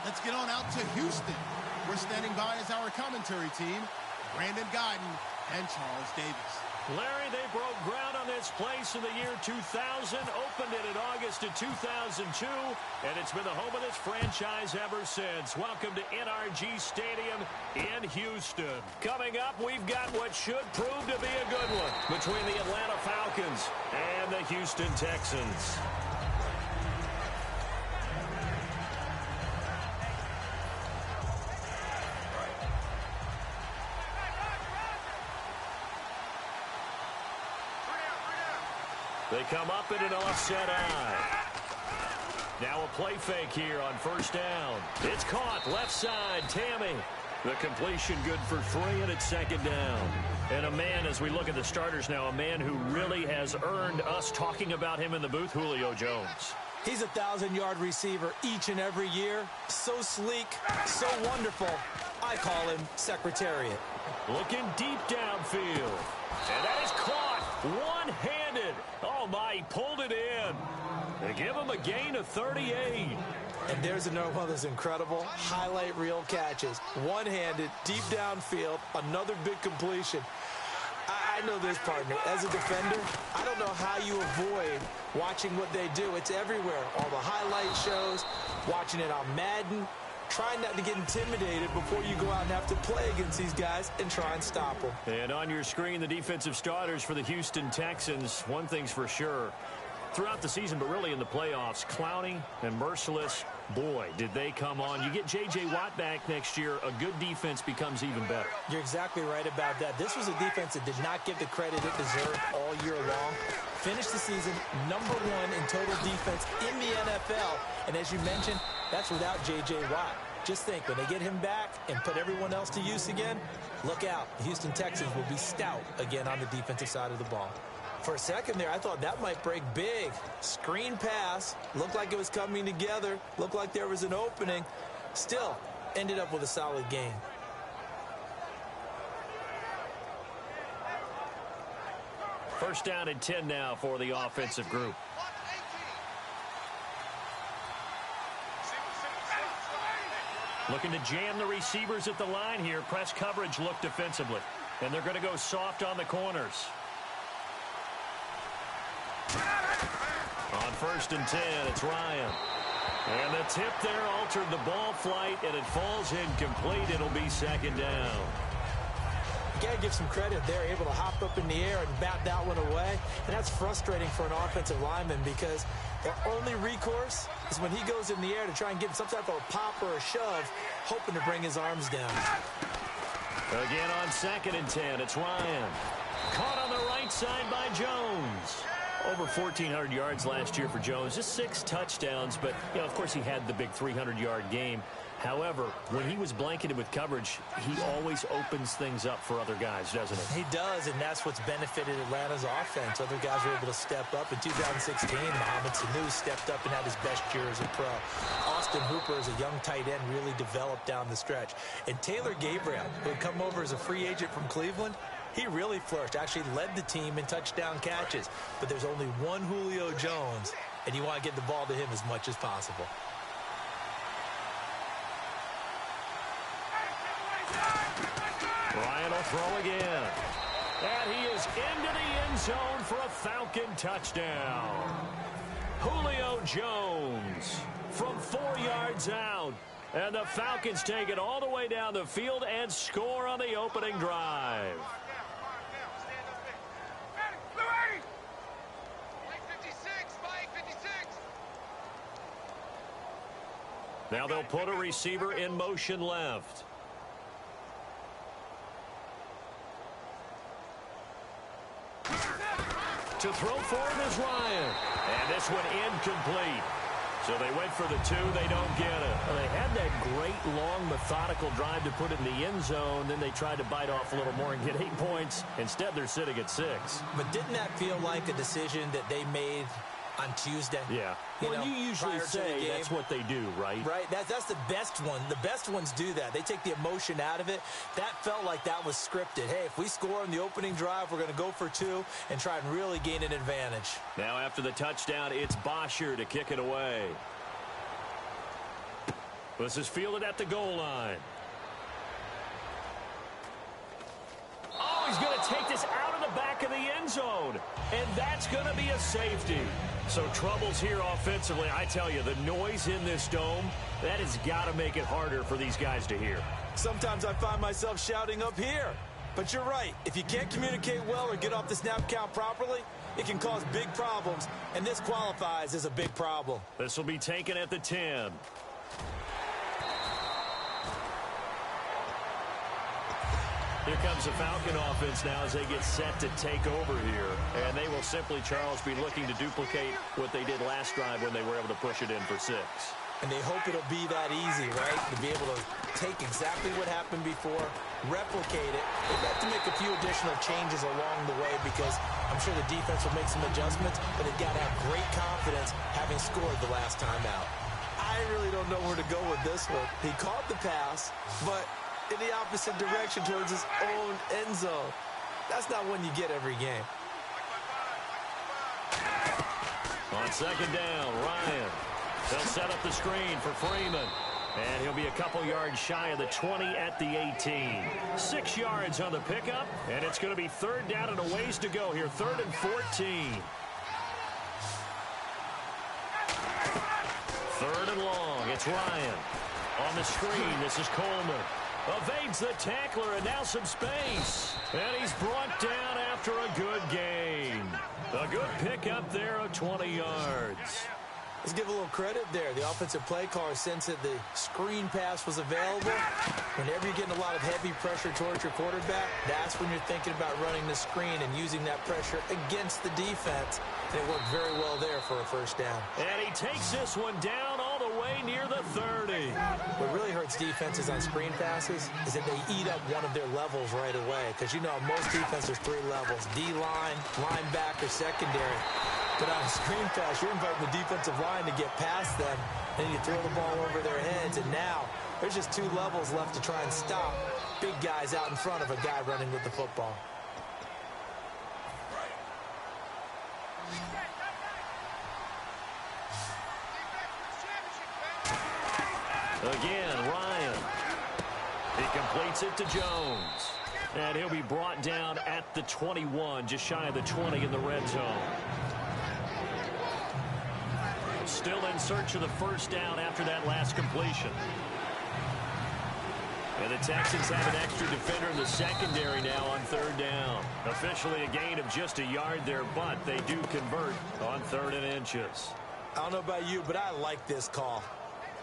Let's get on out to Houston. We're standing by as our commentary team, Brandon Guyton and Charles Davis. Larry, they broke ground on this place in the year 2000, opened it in August of 2002, and it's been the home of this franchise ever since. Welcome to NRG Stadium in Houston. Coming up, we've got what should prove to be a good one between the Atlanta Falcons and the Houston Texans. They come up in an offset eye. Now a play fake here on first down. It's caught left side. Tammy. The completion good for 3, and it's second down. And a man, as we look at the starters now, a man who really has earned us talking about him in the booth, Julio Jones. He's a 1,000-yard receiver each and every year. So sleek, so wonderful. I call him Secretariat. Looking deep downfield. And that is caught one-handed. Oh, my, he pulled it in. They give him a gain of 38. And there's another one of those incredible highlight reel catches. One-handed, deep downfield, another big completion. I know this, partner. As a defender, I don't know how you avoid watching what they do. It's everywhere. All the highlight shows, watching it on Madden. Try not to get intimidated before you go out and have to play against these guys and try and stop them. And on your screen, the defensive starters for the Houston Texans. One thing's for sure. Throughout the season, but really in the playoffs, Clowney and Merciless, boy, did they come on. You get J.J. Watt back next year, a good defense becomes even better. You're exactly right about that. This was a defense that did not give the credit it deserved all year long. Finished the season #1 in total defense in the NFL. And as you mentioned, that's without J.J. Watt. Just think, when they get him back and put everyone else to use again, look out. The Houston Texans will be stout again on the defensive side of the ball. For a second there, I thought that might break big. Screen pass. Looked like it was coming together. Looked like there was an opening. Still, ended up with a solid game. First down and 10 now for the offensive group. Looking to jam the receivers at the line here. Press coverage look defensively. And they're going to go soft on the corners. On first and 10, it's Ryan. And the tip there altered the ball flight, and it falls incomplete. It'll be second down. You got to give some credit. They're able to hop up in the air and bat that one away. And that's frustrating for an offensive lineman because their only recourse is when he goes in the air to try and get some type of a pop or a shove, hoping to bring his arms down. Again on second and 10, it's Ryan. Caught on the right side by Jones. Over 1,400 yards last year for Jones. Just 6 touchdowns, but, you know, of course he had the big 300-yard game. However, when he was blanketed with coverage, he always opens things up for other guys, doesn't he? He does, and that's what's benefited Atlanta's offense. Other guys were able to step up. In 2016, Mohamed Sanu stepped up and had his best year as a pro. Austin Hooper, as a young tight end, really developed down the stretch. And Taylor Gabriel, who had come over as a free agent from Cleveland, he really flourished, actually led the team in touchdown catches. But there's only one Julio Jones, and you want to get the ball to him as much as possible. Ryan will throw again. And he is into the end zone for a Falcon touchdown. Julio Jones from 4 yards out. And the Falcons take it all the way down the field and score on the opening drive. Now they'll put a receiver in motion left. To throw for him is Ryan. And this one incomplete. So they went for the 2. They don't get it. Well, they had that great, long, methodical drive to put it in the end zone. Then they tried to bite off a little more and get 8 points. Instead, they're sitting at 6. But didn't that feel like a decision that they made on Tuesday? Yeah. You usually say that's what they do, right? Right. That's the best one. The best ones do that. They take the emotion out of it. That felt like that was scripted. Hey, if we score on the opening drive, we're going to go for 2 and try and really gain an advantage. Now after the touchdown, it's Bosher to kick it away. This is fielded at the goal line. Oh, he's going to take this out of the back of the end zone. And that's going to be a safety. So troubles here offensively. I tell you, the noise in this dome, that has got to make it harder for these guys to hear. Sometimes I find myself shouting up here. But you're right. If you can't communicate well or get off the snap count properly, it can cause big problems. And this qualifies as a big problem. This will be taken at the 10. Here comes the Falcon offense now as they get set to take over here. And they will simply, Charles, be looking to duplicate what they did last drive when they were able to push it in for 6. And they hope it'll be that easy, right? To be able to take exactly what happened before, replicate it. They've got to make a few additional changes along the way because I'm sure the defense will make some adjustments, but they've got to have great confidence having scored the last time out. I really don't know where to go with this one. He caught the pass, but in the opposite direction towards his own end zone. That's not one you get every game. On second down, Ryan. They'll set up the screen for Freeman. And he'll be a couple yards shy of the 20 at the 18. 6 yards on the pickup, and it's going to be third down and a ways to go here. 3rd and 14. 3rd and long. It's Ryan. On the screen, this is Coleman. Evades the tackler, and now some space. And he's brought down after a good gain. A good pickup there of 20 yards. Let's give a little credit there. The offensive play caller sensed that the screen pass was available. Whenever you're getting a lot of heavy pressure towards your quarterback, that's when you're thinking about running the screen and using that pressure against the defense. And it worked very well there for a first down. And he takes this one down all the way near the 30. What really hurts defenses on screen passes is that they eat up one of their levels right away. Because you know, most defenses, 3 levels: D-line, linebacker, secondary. But on a screen pass, you're inviting the defensive line to get past them. Then you throw the ball over their heads. And now there's just 2 levels left to try and stop big guys out in front of a guy running with the football. Again, Ryan. He completes it to Jones. And he'll be brought down at the 21, just shy of the 20 in the red zone. Still in search of the first down after that last completion. And the Texans have an extra defender in the secondary now on 3rd down. Officially a gain of just a yard there, but they do convert on 3rd and inches. I don't know about you, but I like this call.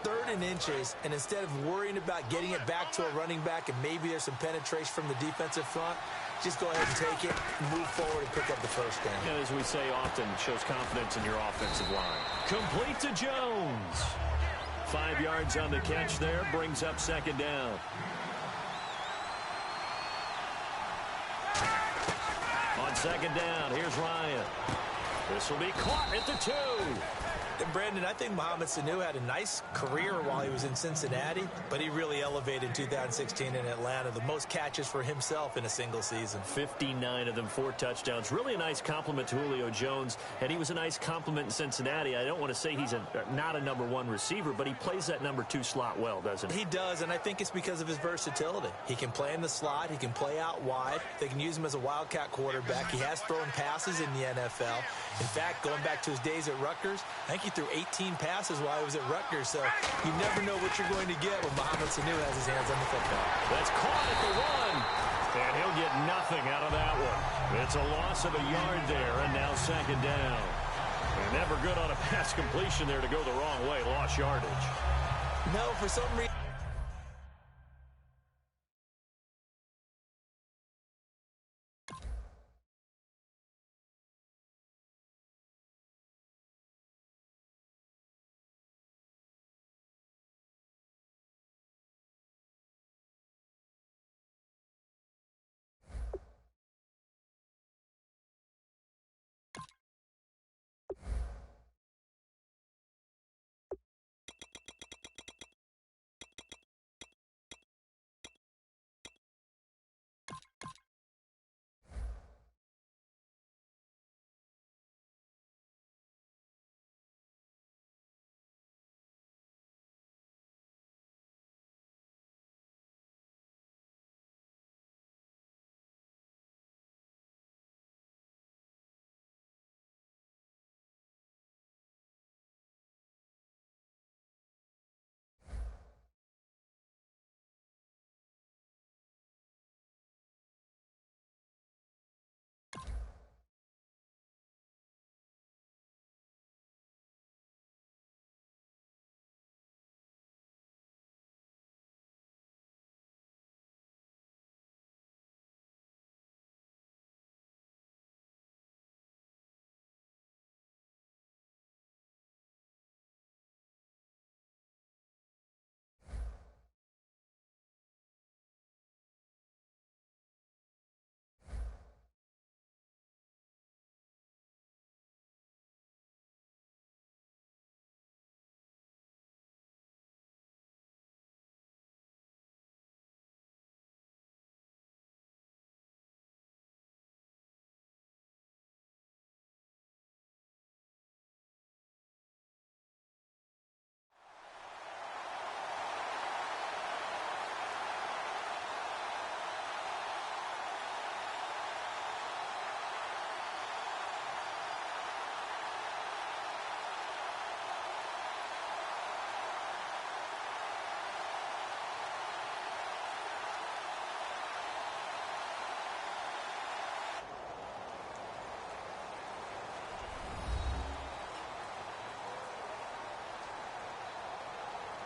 3rd and inches, and instead of worrying about getting it back to a running back and maybe there's some penetration from the defensive front, just go ahead and take it, move forward, and pick up the first down. And as we say often, shows confidence in your offensive line. Complete to Jones. 5 yards on the catch there, brings up 2nd down. On 2nd down, here's Ryan. This will be caught at the 2. And Brandon, I think Mohamed Sanu had a nice career while he was in Cincinnati, but he really elevated in 2016 in Atlanta. The most catches for himself in a single season. 59 of them, 4 touchdowns. Really a nice compliment to Julio Jones, and he was a nice compliment in Cincinnati. I don't want to say he's not a number 1 receiver, but he plays that number 2 slot well, doesn't he? He does, and I think it's because of his versatility. He can play in the slot. He can play out wide. They can use him as a wildcat quarterback. He has thrown passes in the NFL. In fact, going back to his days at Rutgers, I think he threw 18 passes while he was at Rutgers, so you never know what you're going to get when Mohamed Sanu has his hands on the football. That's caught at the 1, and he'll get nothing out of that one. It's a loss of a yard there, and now 2nd down. And never good on a pass completion there to go the wrong way. Lost yardage. No, for some reason.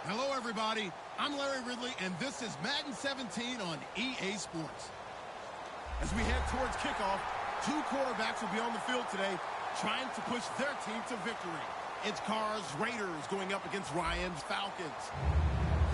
Hello, everybody. I'm Larry Ridley, and this is Madden 17 on EA Sports. As we head towards kickoff, two quarterbacks will be on the field today trying to push their team to victory. It's Carr's Raiders going up against Ryan's Falcons.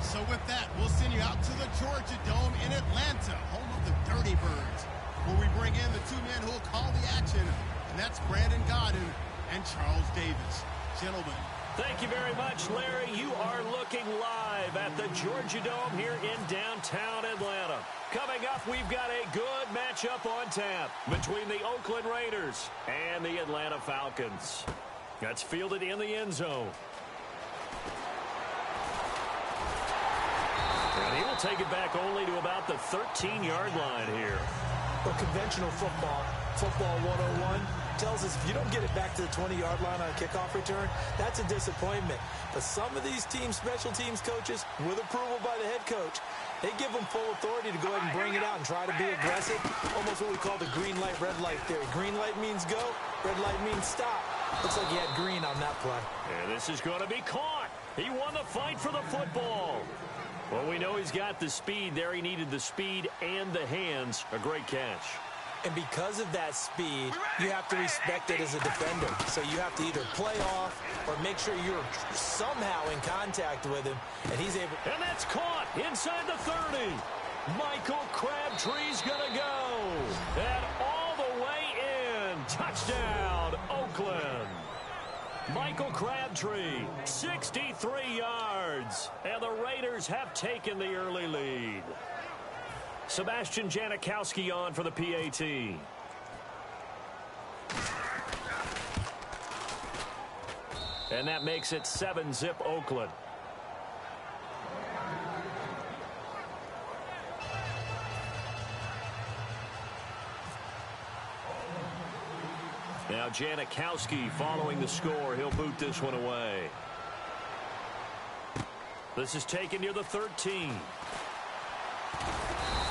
So with that, we'll send you out to the Georgia Dome in Atlanta, home of the Dirty Birds, where we bring in the two men who will call the action, and that's Brandon Gaudin and Charles Davis. Gentlemen. Thank you very much, Larry. You are looking live at the Georgia Dome here in downtown Atlanta. Coming up, we've got a good matchup on tap between the Oakland Raiders and the Atlanta Falcons. That's fielded in the end zone. And he will take it back only to about the 13-yard line here. Well, conventional football 101, tells us if you don't get it back to the 20-yard line on a kickoff return, that's a disappointment. But some of these special teams coaches, with approval by the head coach, they give them full authority to go ahead and bring it out and try to be aggressive. Almost what we call the green light, red light theory. Green light means go, red light means stop. Looks like he had green on that play. And this is going to be caught. He won the fight for the football. Well, we know he's got the speed there. He needed the speed and the hands. A great catch. And because of that speed, you have to respect it as a defender. So you have to either play off or make sure you're somehow in contact with him, and he's able. And that's caught inside the 30. Michael Crabtree's going to go. And all the way in. Touchdown, Oakland. Michael Crabtree, 63 yards. And the Raiders have taken the early lead. Sebastian Janikowski on for the PAT. And that makes it 7-zip Oakland. Now Janikowski following the score. He'll boot this one away. This is taken near the 13.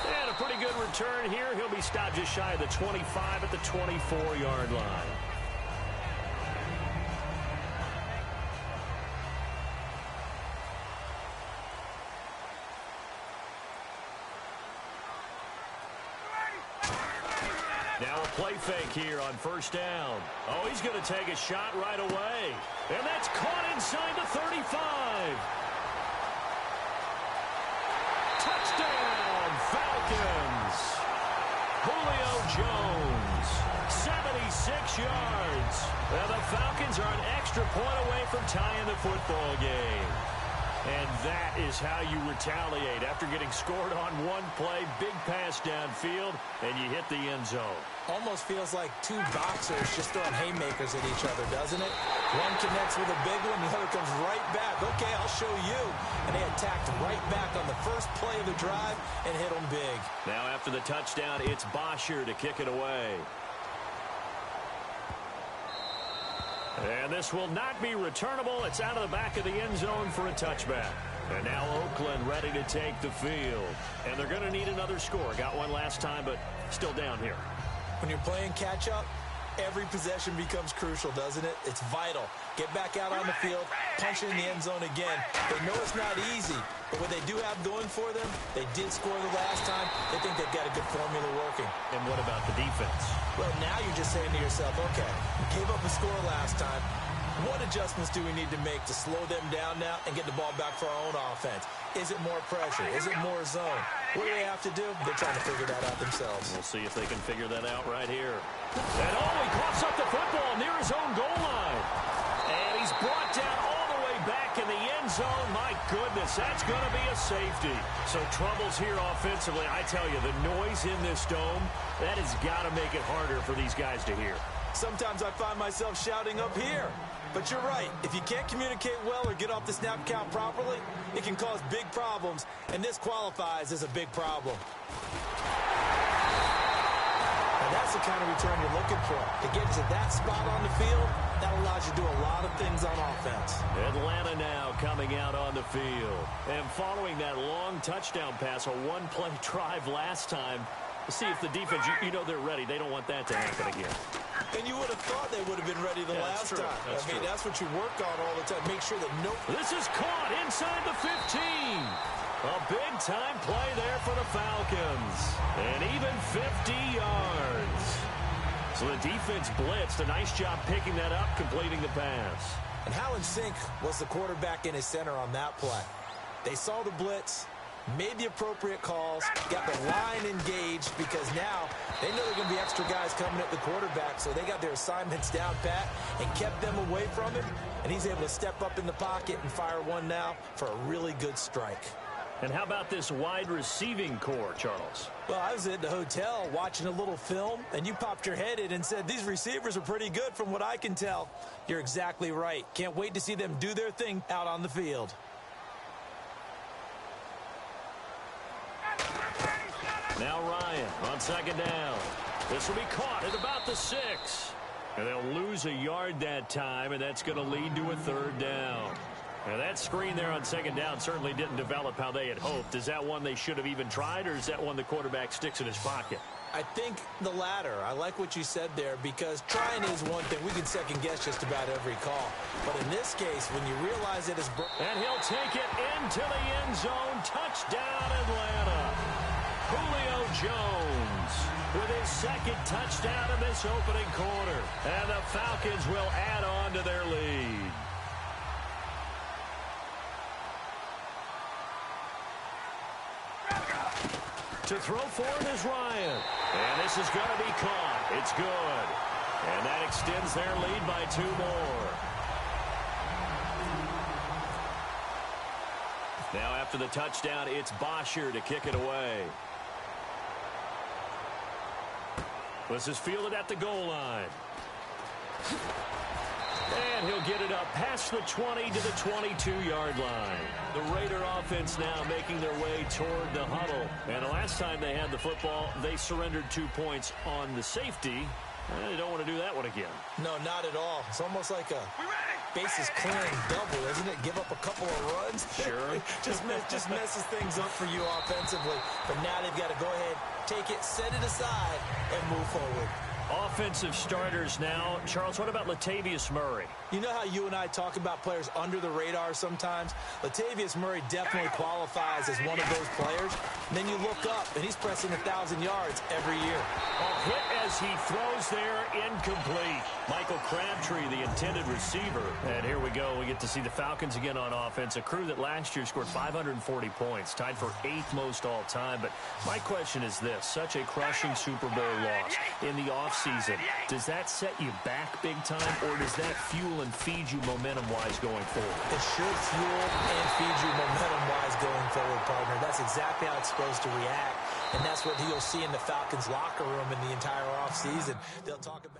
And a pretty good return here. He'll be stopped just shy of the 25 at the 24-yard line. Now a play fake here on first down. Oh, he's going to take a shot right away. And that's caught inside the 35. Touchdown, Falcons. Julio Jones, 76 yards. And the Falcons are an extra point away from tying the football game. And that is how you retaliate after getting scored on one play. Big pass downfield, and you hit the end zone. Almost feels like two boxers just throwing haymakers at each other, doesn't it? One connects with a big one, the other comes right back. Okay, I'll show you. And they attacked right back on the first play of the drive and hit them big. Now after the touchdown, it's Bosher to kick it away. And this will not be returnable. It's out of the back of the end zone for a touchback. And now Oakland ready to take the field. And they're going to need another score. Got one last time, but still down here. When you're playing catch-up, every possession becomes crucial, doesn't it? It's vital. Get back out on the field, punch it in the end zone again. They know it's not easy, but what they do have going for them, they did score the last time. They think they've got a good formula working. And what about the defense? Well, now you're just saying to yourself, okay, gave up a score last time. What adjustments do we need to make to slow them down now and get the ball back for our own offense? Is it more pressure? Is it more zone? What do they have to do? They're trying to figure that out themselves. We'll see if they can figure that out right here. And he coughs up the football near his own goal line. And he's brought down all the way back in the end zone. My goodness, that's going to be a safety. So troubles here offensively. I tell you, the noise in this dome, that has got to make it harder for these guys to hear. Sometimes I find myself shouting up here. But you're right. If you can't communicate well or get off the snap count properly, it can cause big problems, and this qualifies as a big problem. And that's the kind of return you're looking for. To get to that spot on the field, that allows you to do a lot of things on offense. Atlanta now coming out on the field. And following that long touchdown pass, a one-play drive last time, See if the defense, you know they're ready. They don't want that to happen again. And you would have thought they would have been ready the last time. That's what you work on all the time. Make sure that This is caught inside the 15. A big-time play there for the Falcons. And even 50 yards. So the defense blitzed. A nice job picking that up, completing the pass. And how in sync was the quarterback in his center on that play? They saw the blitz, made the appropriate calls, got the line engaged because now they know there are going to be extra guys coming at the quarterback, so they got their assignments down pat and kept them away from him, and he's able to step up in the pocket and fire one now for a really good strike. And how about this wide receiving core, Charles? Well, I was at the hotel watching a little film, and you popped your head in and said, these receivers are pretty good from what I can tell. You're exactly right. Can't wait to see them do their thing out on the field. Now Ryan on second down. This will be caught at about the 6. And they'll lose a yard that time, and that's going to lead to a third down. Now that screen there on second down certainly didn't develop how they had hoped. Is that one they should have even tried, or is that one the quarterback sticks in his pocket? I think the latter. I like what you said there because trying is one thing. We can second-guess just about every call. But in this case, when you realize it is... And he'll take it into the end zone. Touchdown, Atlanta. Julio Jones with his second touchdown in this opening quarter. And the Falcons will add on to their lead. To throw forward is Ryan. And this is going to be caught. It's good. And that extends their lead by 2 more. Now after the touchdown, it's Bosher to kick it away. This is fielded at the goal line. And he'll get it up past the 20 to the 22-yard line. The Raider offense now making their way toward the huddle. And the last time they had the football, they surrendered 2 points on the safety. They don't want to do that one again. No, not at all. It's almost like a bases clearing double, isn't it? Give up a couple of runs. Sure. just messes things up for you offensively. But now they've got to go ahead, take it, set it aside, and move forward. Offensive starters now. Charles, what about Latavius Murray? You know how you and I talk about players under the radar sometimes? Latavius Murray definitely qualifies as one of those players. And then you look up, and he's pressing 1,000 yards every year. A hit as he throws there, incomplete. Michael Crabtree, the intended receiver. And here we go. We get to see the Falcons again on offense, a crew that last year scored 540 points, tied for 8th most all time. But my question is this, such a crushing Super Bowl loss in the offseason, does that set you back big time, or does that fuel and feed you momentum-wise going forward? It should fuel and feed you momentum-wise going forward, partner. That's exactly how it's supposed to react, and that's what you'll see in the Falcons' locker room in the entire offseason. They'll talk about...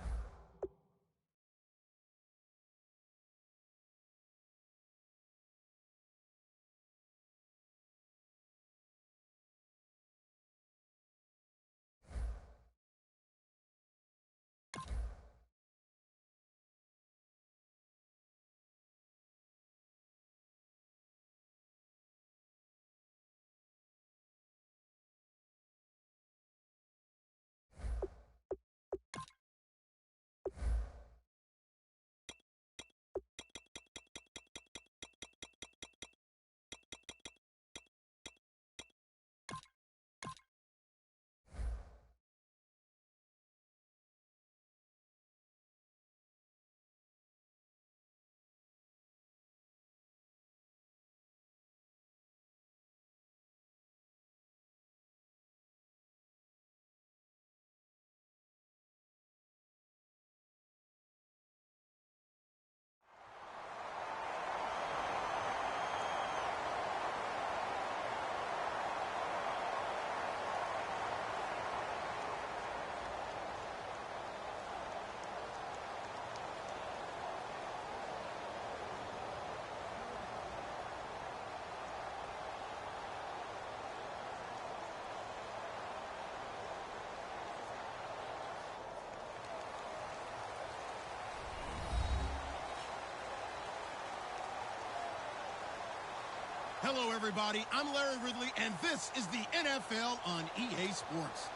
Hello, everybody. I'm Larry Ridley, and this is the NFL on EA Sports.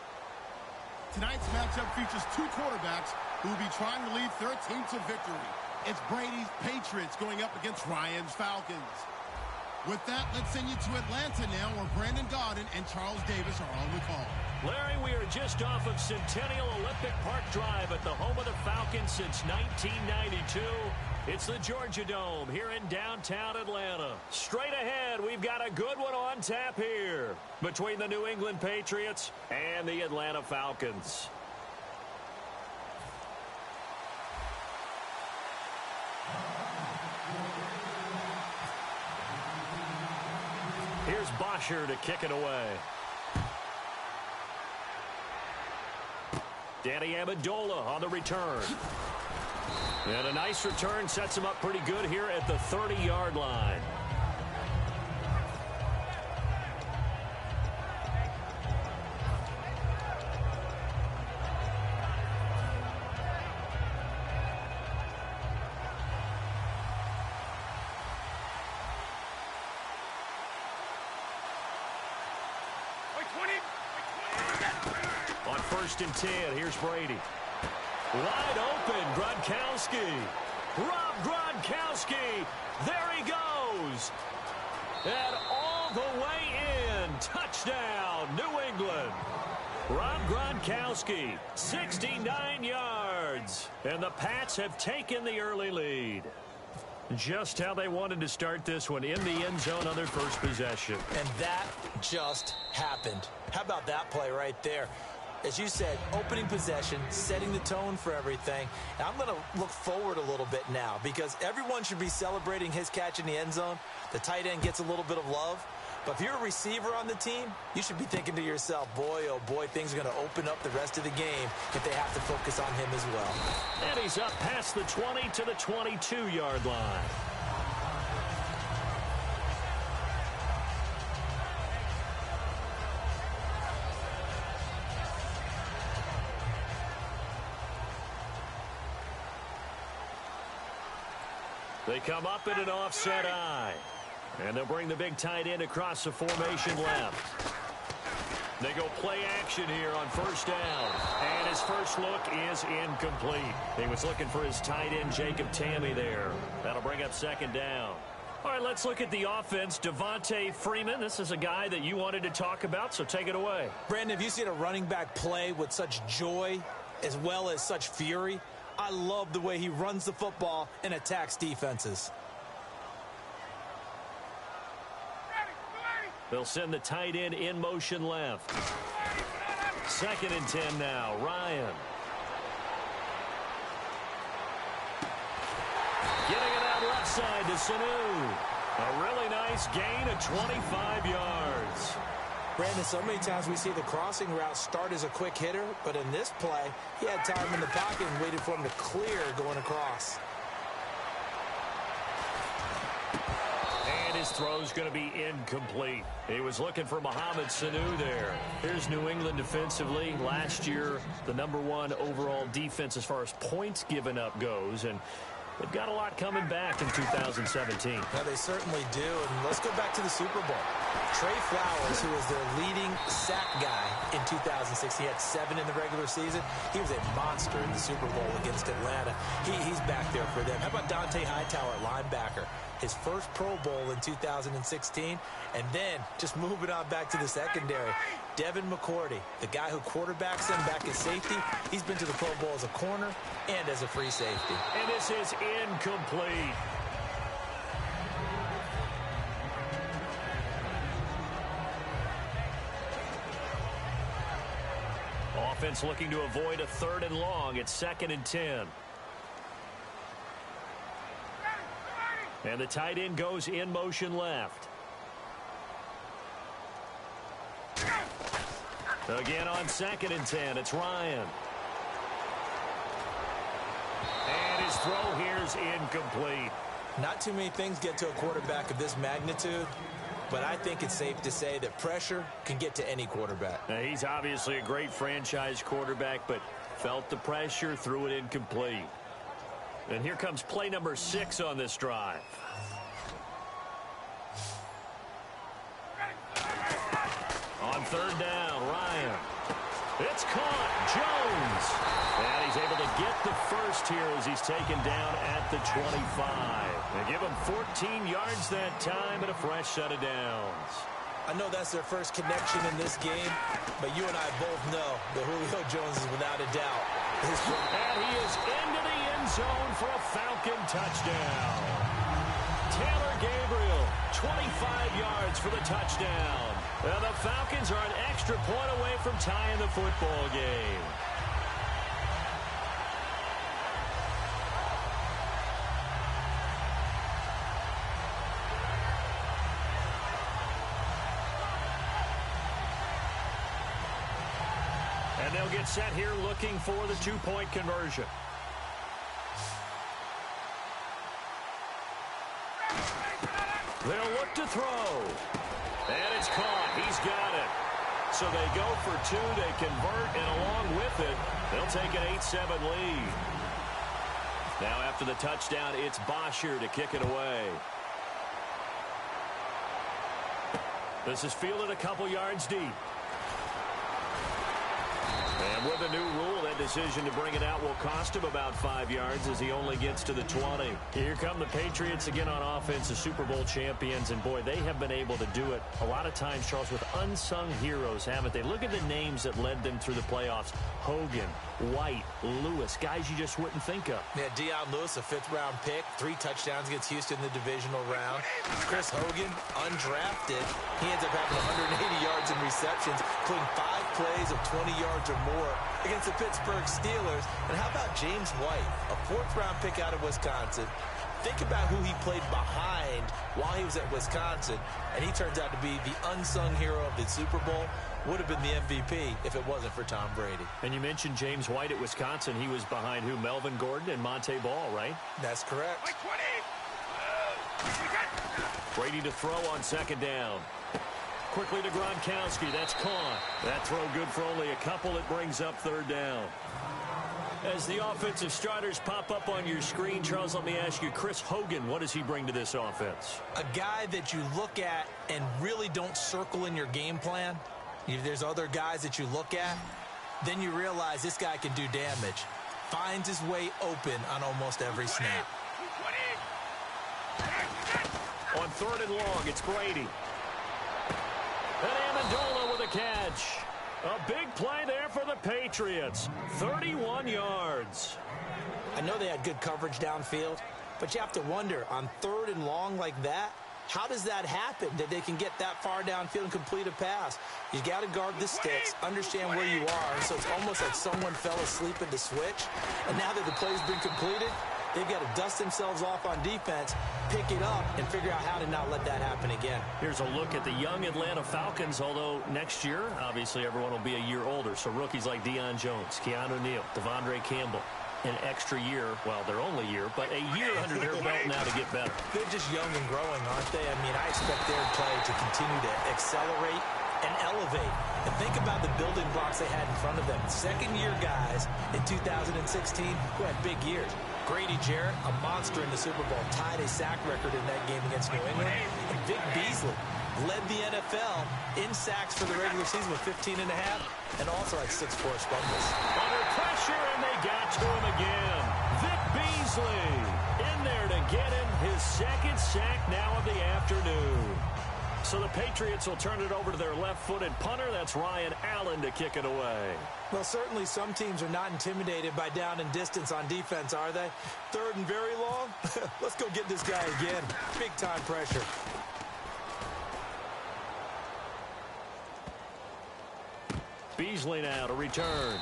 tonight's matchup features two quarterbacks who will be trying to lead their team to victory. It's Brady's Patriots going up against Ryan's Falcons. With that, let's send you to Atlanta now, where Brandon Gaudin and Charles Davis are on the call. Larry, we are just off of Centennial Olympic Park Drive at the home of the Falcons since 1992. It's the Georgia Dome here in downtown Atlanta. Straight ahead, we've got a good one on tap here between the New England Patriots and the Atlanta Falcons. Here's Bosher to kick it away. Danny Amendola on the return. And a nice return sets him up pretty good here at the 30-yard line. On 1st and 10, here's Brady. Wide open, Gronkowski. Rob Gronkowski. There he goes. And all the way in. Touchdown, New England. Rob Gronkowski, 69 yards. And the Pats have taken the early lead. Just how they wanted to start this one, in the end zone on their first possession. And that just happened. How about that play right there? As you said, opening possession, setting the tone for everything. And I'm going to look forward a little bit now, because everyone should be celebrating his catch in the end zone. The tight end gets a little bit of love. But if you're a receiver on the team, you should be thinking to yourself, boy, oh boy, things are going to open up the rest of the game if they have to focus on him as well. And he's up past the 20 to the 22-yard line. They come up in an offset eye. And they'll bring the big tight end across the formation left. They go play action here on 1st down. And his first look is incomplete. He was looking for his tight end, Jacob Tamme, there. That'll bring up 2nd down. All right, let's look at the offense. Devontae Freeman, this is a guy that you wanted to talk about, so take it away. Brandon, have you seen a running back play with such joy as well as such fury? I love the way he runs the football and attacks defenses. They'll send the tight end in motion left. 2nd and 10 now. Ryan. Getting it out left side to Sanu. A really nice gain of 25 yards. Brandon, so many times we see the crossing route start as a quick hitter, but in this play, he had time in the pocket and waited for him to clear going across. His throw's going to be incomplete. He was looking for Mohamed Sanu there. Here's New England defensively. Last year, the #1 overall defense as far as points given up goes. And they've got a lot coming back in 2017. Yeah, they certainly do. And let's go back to the Super Bowl. Trey Flowers, who was their leading sack guy in 2006, he had 7 in the regular season. He was a monster in the Super Bowl against Atlanta. He's back there for them. How about Dante Hightower at linebacker? His first Pro Bowl in 2016. And then, just moving on back to the secondary, Devin McCourty, the guy who quarterbacks them back at safety. He's been to the Pro Bowl as a corner and as a free safety. And this is incomplete. Offense looking to avoid a 3rd and long. It's 2nd and 10. And the tight end goes in motion left. Again on 2nd and 10, it's Ryan. And his throw here is incomplete. Not too many things get to a quarterback of this magnitude, but I think it's safe to say that pressure can get to any quarterback. Now, he's obviously a great franchise quarterback, but felt the pressure, threw it incomplete. And here comes play number 6 on this drive. On 3rd down, Ryan. It's caught. Jones. And he's able to get the first here as he's taken down at the 25. They give him 14 yards that time and a fresh set of downs. I know that's their first connection in this game, but you and I both know that Julio Jones is without a doubt. And he is into the end zone for a Falcon touchdown. Taylor Gabriel, 25 yards for the touchdown. And the Falcons are an extra point away from tying the football game. And they'll get set here looking for the two-point conversion. They'll look to throw. And it's caught. He's got it. So they go for two. They convert, and along with it, they'll take an 8-7 lead. Now after the touchdown, it's Bosher to kick it away. This is fielded a couple yards deep. And with a new rule, that decision to bring it out will cost him about 5 yards as he only gets to the 20. Here come the Patriots again on offense, the Super Bowl champions. And, boy, they have been able to do it a lot of times, Charles, with unsung heroes, haven't they? Look at the names that led them through the playoffs. Hogan, White, Lewis, guys you just wouldn't think of. Yeah, Deion Lewis, a fifth-round pick, 3 touchdowns against Houston in the divisional round. Chris Hogan, undrafted. He ends up having 180 yards in receptions, including 5 plays of 20 yards or more against the Pittsburgh Steelers. And how about James White, a 4th-round pick out of Wisconsin? Think about who he played behind while he was at Wisconsin, and he turns out to be the unsung hero of the Super Bowl. Would have been the MVP if it wasn't for Tom Brady. And you mentioned James White at Wisconsin. He was behind who? Melvin Gordon and Monte Ball, right? That's correct. Brady to throw on 2nd down. Quickly to Gronkowski. That's caught. That throw good for only a couple. It brings up 3rd down. As the offensive starters pop up on your screen, Charles, let me ask you, Chris Hogan, what does he bring to this offense? A guy that you look at and really don't circle in your game plan. If there's other guys that you look at, then you realize this guy can do damage. Finds his way open on almost every snap. On 3rd and long, it's Brady. And Amendola with a catch. A big play there for the Patriots. 31 yards. I know they had good coverage downfield, but you have to wonder, on 3rd and long like that, how does that happen, that they can get that far downfield and complete a pass? You got to guard the sticks, understand where you are, so it's almost like someone fell asleep in the switch, and now that the play's been completed, they've got to dust themselves off on defense, pick it up, and figure out how to not let that happen again. Here's a look at the young Atlanta Falcons, although next year, obviously, everyone will be a year older. So rookies like Deion Jones, Keanu Neal, Devondre Campbell, an extra year, well, their only year, but a year under their belt now to get better. They're just young and growing, aren't they? I mean, I expect their play to continue to accelerate and elevate. And think about the building blocks they had in front of them. 2nd-year guys in 2016 who had big years. Grady Jarrett, a monster in the Super Bowl, tied a sack record in that game against New England. And Vic Beasley led the NFL in sacks for the regular season with 15.5, and also had 6 forced fumbles. Under pressure, and they got to him again. Vic Beasley in there to get him his 2nd sack now of the afternoon. So the Patriots will turn it over to their left-footed punter. That's Ryan Allen to kick it away. Well, certainly some teams are not intimidated by down and distance on defense, are they? 3rd and very long? Let's go get this guy again. Big-time pressure. Beasley now to return.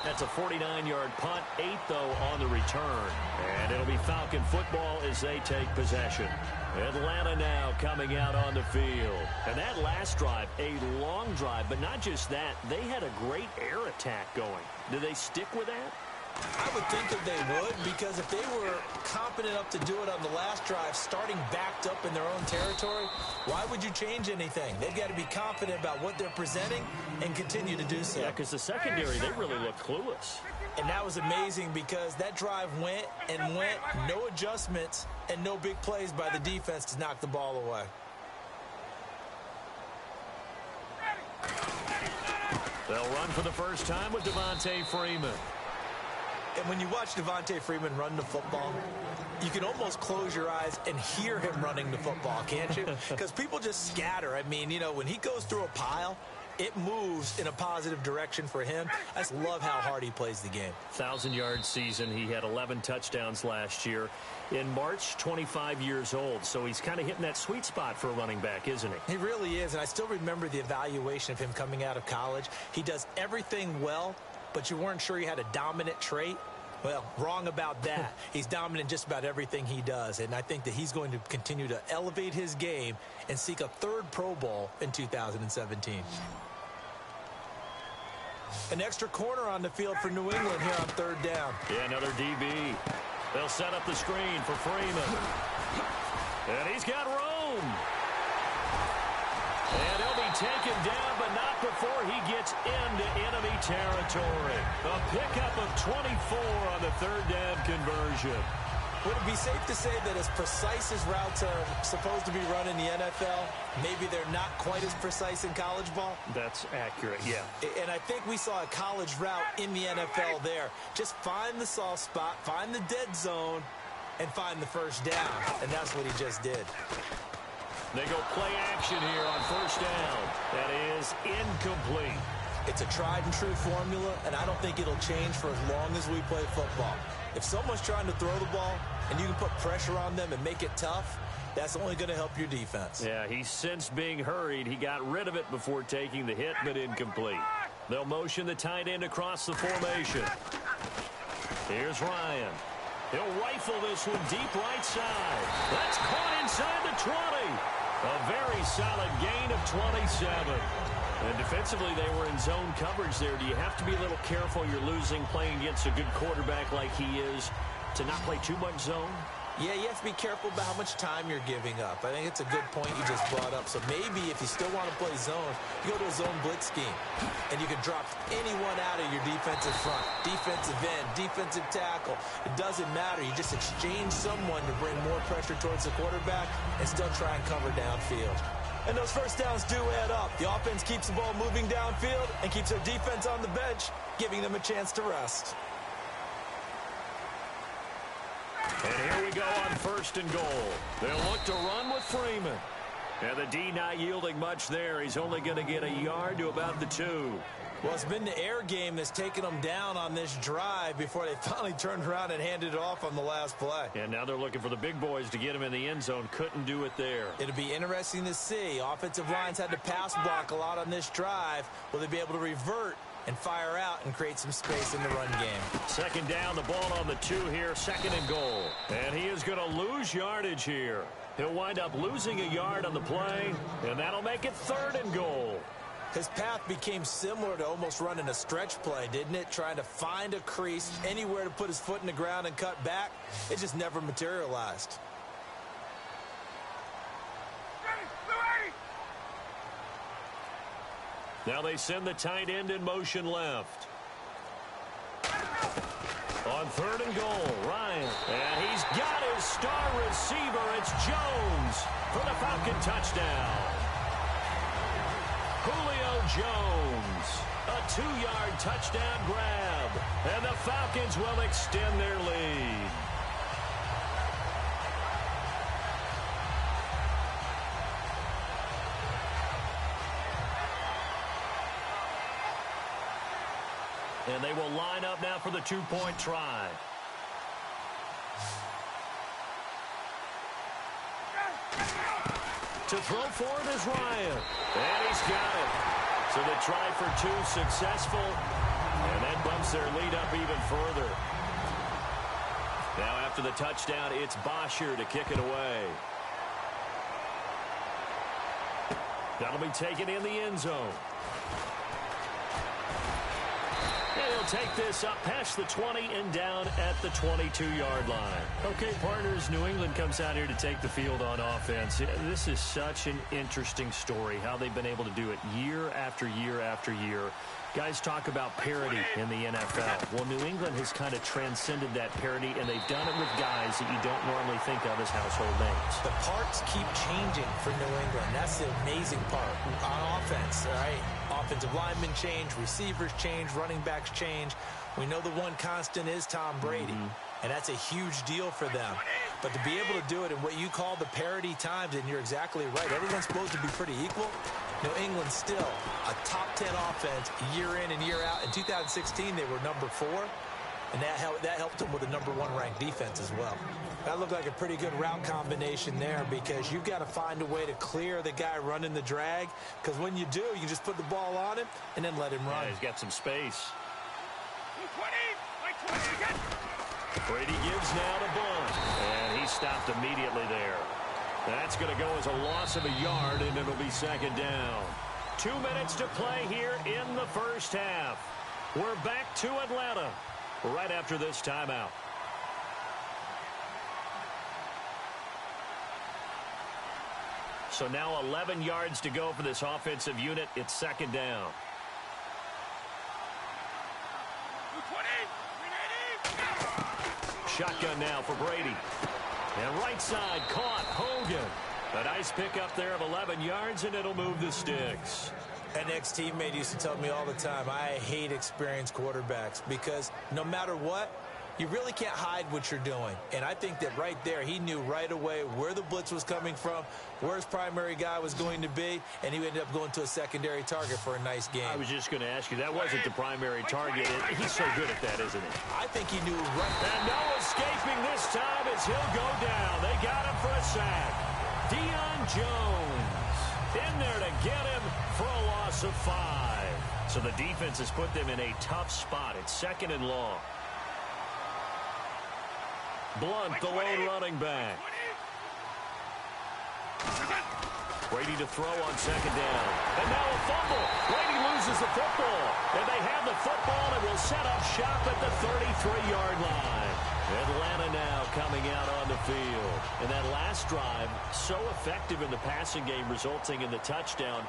That's a 49-yard punt, 8, though, on the return. And it'll be Falcon football as they take possession. Atlanta now coming out on the field. And that last drive, a long drive, but not just that. They had a great air attack going. Do they stick with that? I would think that they would, because if they were competent enough to do it on the last drive, starting backed up in their own territory, why would you change anything? They've got to be confident about what they're presenting and continue to do so. Yeah, because the secondary, they really look clueless. And that was amazing because that drive went and went, no adjustments and no big plays by the defense to knock the ball away. They'll run for the first time with Devontae Freeman. And when you watch Devontae Freeman run the football, you can almost close your eyes and hear him running the football, can't you? Because people just scatter. I mean, you know, when he goes through a pile, it moves in a positive direction for him. I just love how hard he plays the game. 1,000-yard season. He had 11 touchdowns last year. In March, 25 years old. So he's kind of hitting that sweet spot for a running back, isn't he? He really is. And I still remember the evaluation of him coming out of college. He does everything well, but you weren't sure he had a dominant trait. Well, wrong about that. He's dominant in just about everything he does, and I think that he's going to continue to elevate his game and seek a third Pro Bowl in 2017. An extra corner on the field for New England here on third down. Yeah, another DB. They'll set up the screen for Freeman. And he's got room. And he'll be taken down, but not before he gets into enemy territory. A pickup of 24 on the third down conversion. Would it be safe to say that as precise as routes are supposed to be run in the NFL, maybe they're not quite as precise in college ball? That's accurate, yeah. And I think we saw a college route in the NFL there. Just find the soft spot, find the dead zone, and find the first down. And that's what he just did. They go play action here on first down. That is incomplete. It's a tried and true formula, and I don't think it'll change for as long as we play football. If someone's trying to throw the ball and you can put pressure on them and make it tough, that's only going to help your defense. Yeah, he's since being hurried. He got rid of it before taking the hit, but incomplete. They'll motion the tight end across the formation. Here's Ryan. He'll rifle this one deep right side. That's caught inside the 20. A very solid gain of 27. And defensively, they were in zone coverage there. Do you have to be a little careful? You're losing playing against a good quarterback like he is to not play too much zone? Yeah, you have to be careful about how much time you're giving up. I think it's a good point you just brought up. So maybe if you still want to play zone, you go to a zone blitz scheme. And you can drop anyone out of your defensive front, defensive end, defensive tackle. It doesn't matter. You just exchange someone to bring more pressure towards the quarterback and still try and cover downfield. And those first downs do add up. The offense keeps the ball moving downfield and keeps their defense on the bench, giving them a chance to rest. And here we go on first and goal. They'll look to run with Freeman. And the D not yielding much there. He's only going to get a yard to about the 2. Well, it's been the air game that's taken them down on this drive before they finally turned around and handed it off on the last play. And now they're looking for the big boys to get him in the end zone. Couldn't do it there. It'll be interesting to see. Offensive lines had to pass block a lot on this drive. Will they be able to revert and fire out and create some space in the run game? Second down, the ball on the 2 here, second and goal. And he is going to lose yardage here. He'll wind up losing a yard on the play, and that'll make it third and goal. His path became similar to almost running a stretch play, didn't it? Trying to find a crease, anywhere to put his foot in the ground and cut back. It just never materialized. Now they send the tight end in motion left. On third and goal, Ryan. And he's got his star receiver. It's Jones for the Falcon touchdown. Julio Jones, a 2-yard touchdown grab. And the Falcons will extend their lead. And they will line up now for the 2-point try. To throw for it is Ryan. And he's got it. So the try for 2 successful. And that bumps their lead up even further. Now after the touchdown, it's Bosher to kick it away. That'll be taken in the end zone. And he'll take this up past the 20 and down at the 22-yard line. Okay, partners, New England comes out here to take the field on offense. This is such an interesting story, how they've been able to do it year after year after year. Guys talk about parity in the NFL. Well, New England has kind of transcended that parity, and they've done it with guys that you don't normally think of as household names. The parts keep changing for New England. That's the amazing part on offense, all right? Offensive linemen change, receivers change, running backs change. We know the one constant is Tom Brady, and that's a huge deal for them. But to be able to do it in what you call the parity times, and you're exactly right, everyone's supposed to be pretty equal. New England's still a top 10 offense year in and year out. In 2016, they were number 4, and that helped them with a number 1 ranked defense as well. That looked like a pretty good route combination there, because you've got to find a way to clear the guy running the drag, because when you do, you just put the ball on him and then let him run. Yeah, he's got some space. Brady gives now to Blunt, and he stopped immediately there. That's going to go as a loss of a yard, and it'll be second down. 2 minutes to play here in the first half. We're back to Atlanta right after this timeout. So now 11 yards to go for this offensive unit. It's second down. Shotgun now for Brady. And right side caught. Hogan. A nice pickup there of 11 yards, and it'll move the sticks. An ex-teammate used to tell me all the time, I hate experienced quarterbacks, because no matter what, you really can't hide what you're doing. And I think that right there, he knew right away where the blitz was coming from, where his primary guy was going to be, and he ended up going to a secondary target for a nice game. I was just going to ask you, that wasn't the primary target. He's so good at that, isn't he? I think he knew right. And no escaping this time as he'll go down. They got him for a sack. Deion Jones in there to get him for a loss of 5. So the defense has put them in a tough spot. It's second and long. Blunt, the lone running back. Brady to throw on second down. And now a fumble. Brady loses the football. And they have the football and will set up shop at the 33-yard line. Atlanta now coming out on the field. And that last drive, so effective in the passing game, resulting in the touchdown.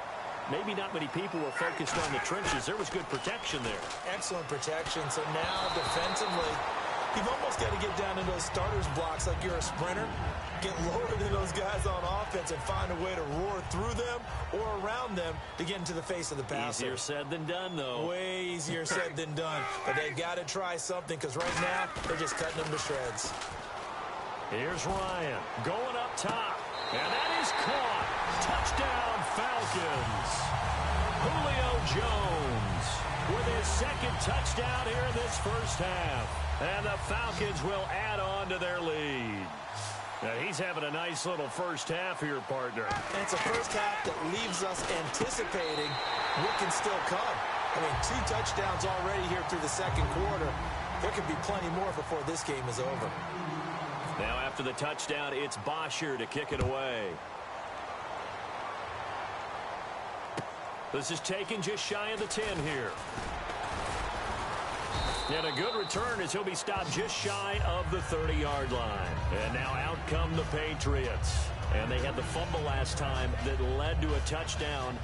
Maybe not many people were focused on the trenches. There was good protection there. Excellent protection. So now defensively, you've almost got to get down in those starters blocks like you're a sprinter, get lower than those guys on offense, and find a way to roar through them or around them to get into the face of the passer. Easier said than done, though. Way easier said than done. But they've got to try something, because right now they're just cutting them to shreds. Here's Ryan going up top. And that is caught. Touchdown, Falcons. Julio Jones with his second touchdown here in this first half. And the Falcons will add on to their lead. Now he's having a nice little first half here, partner. And it's a first half that leaves us anticipating what can still come. I mean, 2 touchdowns already here through the second quarter. There could be plenty more before this game is over. Now after the touchdown, it's Bosher to kick it away. This is taken just shy of the 10 here. And a good return as he'll be stopped just shy of the 30-yard line. And now out come the Patriots. And they had the fumble last time that led to a touchdown.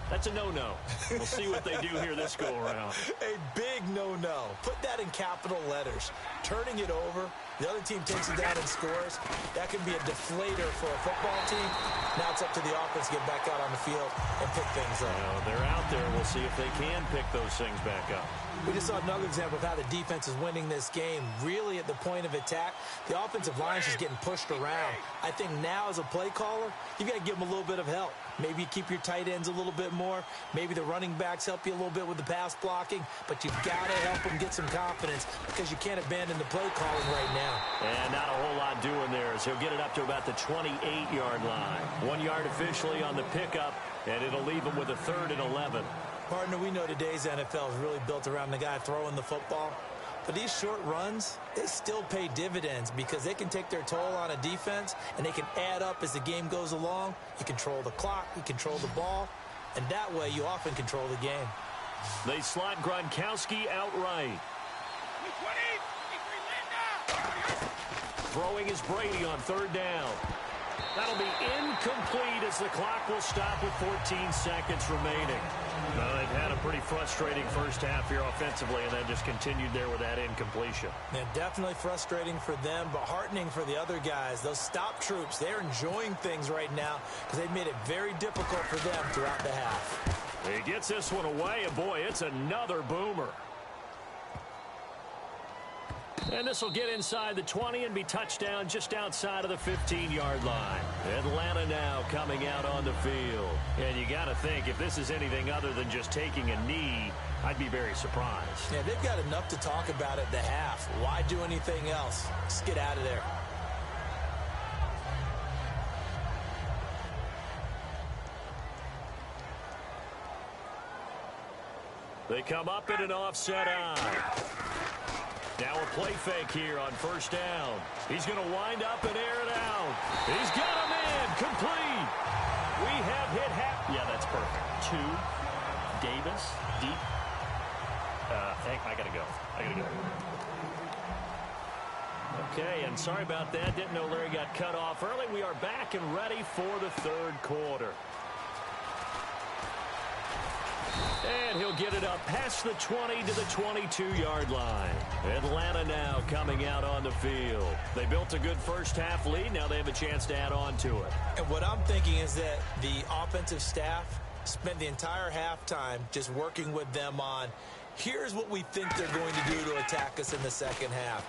That's a no-no. We'll see what they do here this go-around. A big no-no. Put that in capital letters. Turning it over. The other team takes it down and scores. That can be a deflator for a football team. Now it's up to the offense to get back out on the field and pick things up. Well, they're out there. We'll see if they can pick those things back up. We just saw another example of how the defense is winning this game. Really at the point of attack, the offensive line is just getting pushed around. I think now as a play caller, you've got to give them a little bit of help. Maybe you keep your tight ends a little bit more. Maybe the running backs help you a little bit with the pass blocking. But you've got to help them get some confidence, because you can't abandon the play calling right now. And not a whole lot doing there, as he'll get it up to about the 28-yard line. 1 yard officially on the pickup, and it'll leave him with a 3rd and 11. Partner, we know today's NFL is really built around the guy throwing the football. But these short runs, they still pay dividends, because they can take their toll on a defense, and they can add up as the game goes along. You control the clock, you control the ball, and that way you often control the game. They slot Gronkowski outright. Throwing is Brady on 3rd down. That'll be incomplete as the clock will stop with 14 seconds remaining. Well, they've had a pretty frustrating first half here offensively, and then just continued there with that incompletion. Yeah, definitely frustrating for them, but heartening for the other guys. Those stop troops, they're enjoying things right now, because they've made it very difficult for them throughout the half. He gets this one away, and boy, it's another boomer. And this will get inside the 20 and be touchdown just outside of the 15-yard line. Atlanta now coming out on the field. And you got to think, if this is anything other than just taking a knee, I'd be very surprised. Yeah, they've got enough to talk about at the half. Why do anything else? Just get out of there. They come up in an offset eye. Now a play fake here on first down. He's going to wind up and air it out. He's got him in. Complete. We have hit half. Yeah, that's perfect. 2. Davis. Deep. I got to go. Okay, and sorry about that. Didn't know Larry got cut off early. We are back and ready for the third quarter. And he'll get it up past the 20 to the 22-yard line. Atlanta now coming out on the field. They built a good first-half lead. Now they have a chance to add on to it. And what I'm thinking is that the offensive staff spent the entire halftime just working with them on, here's what we think they're going to do to attack us in the second half.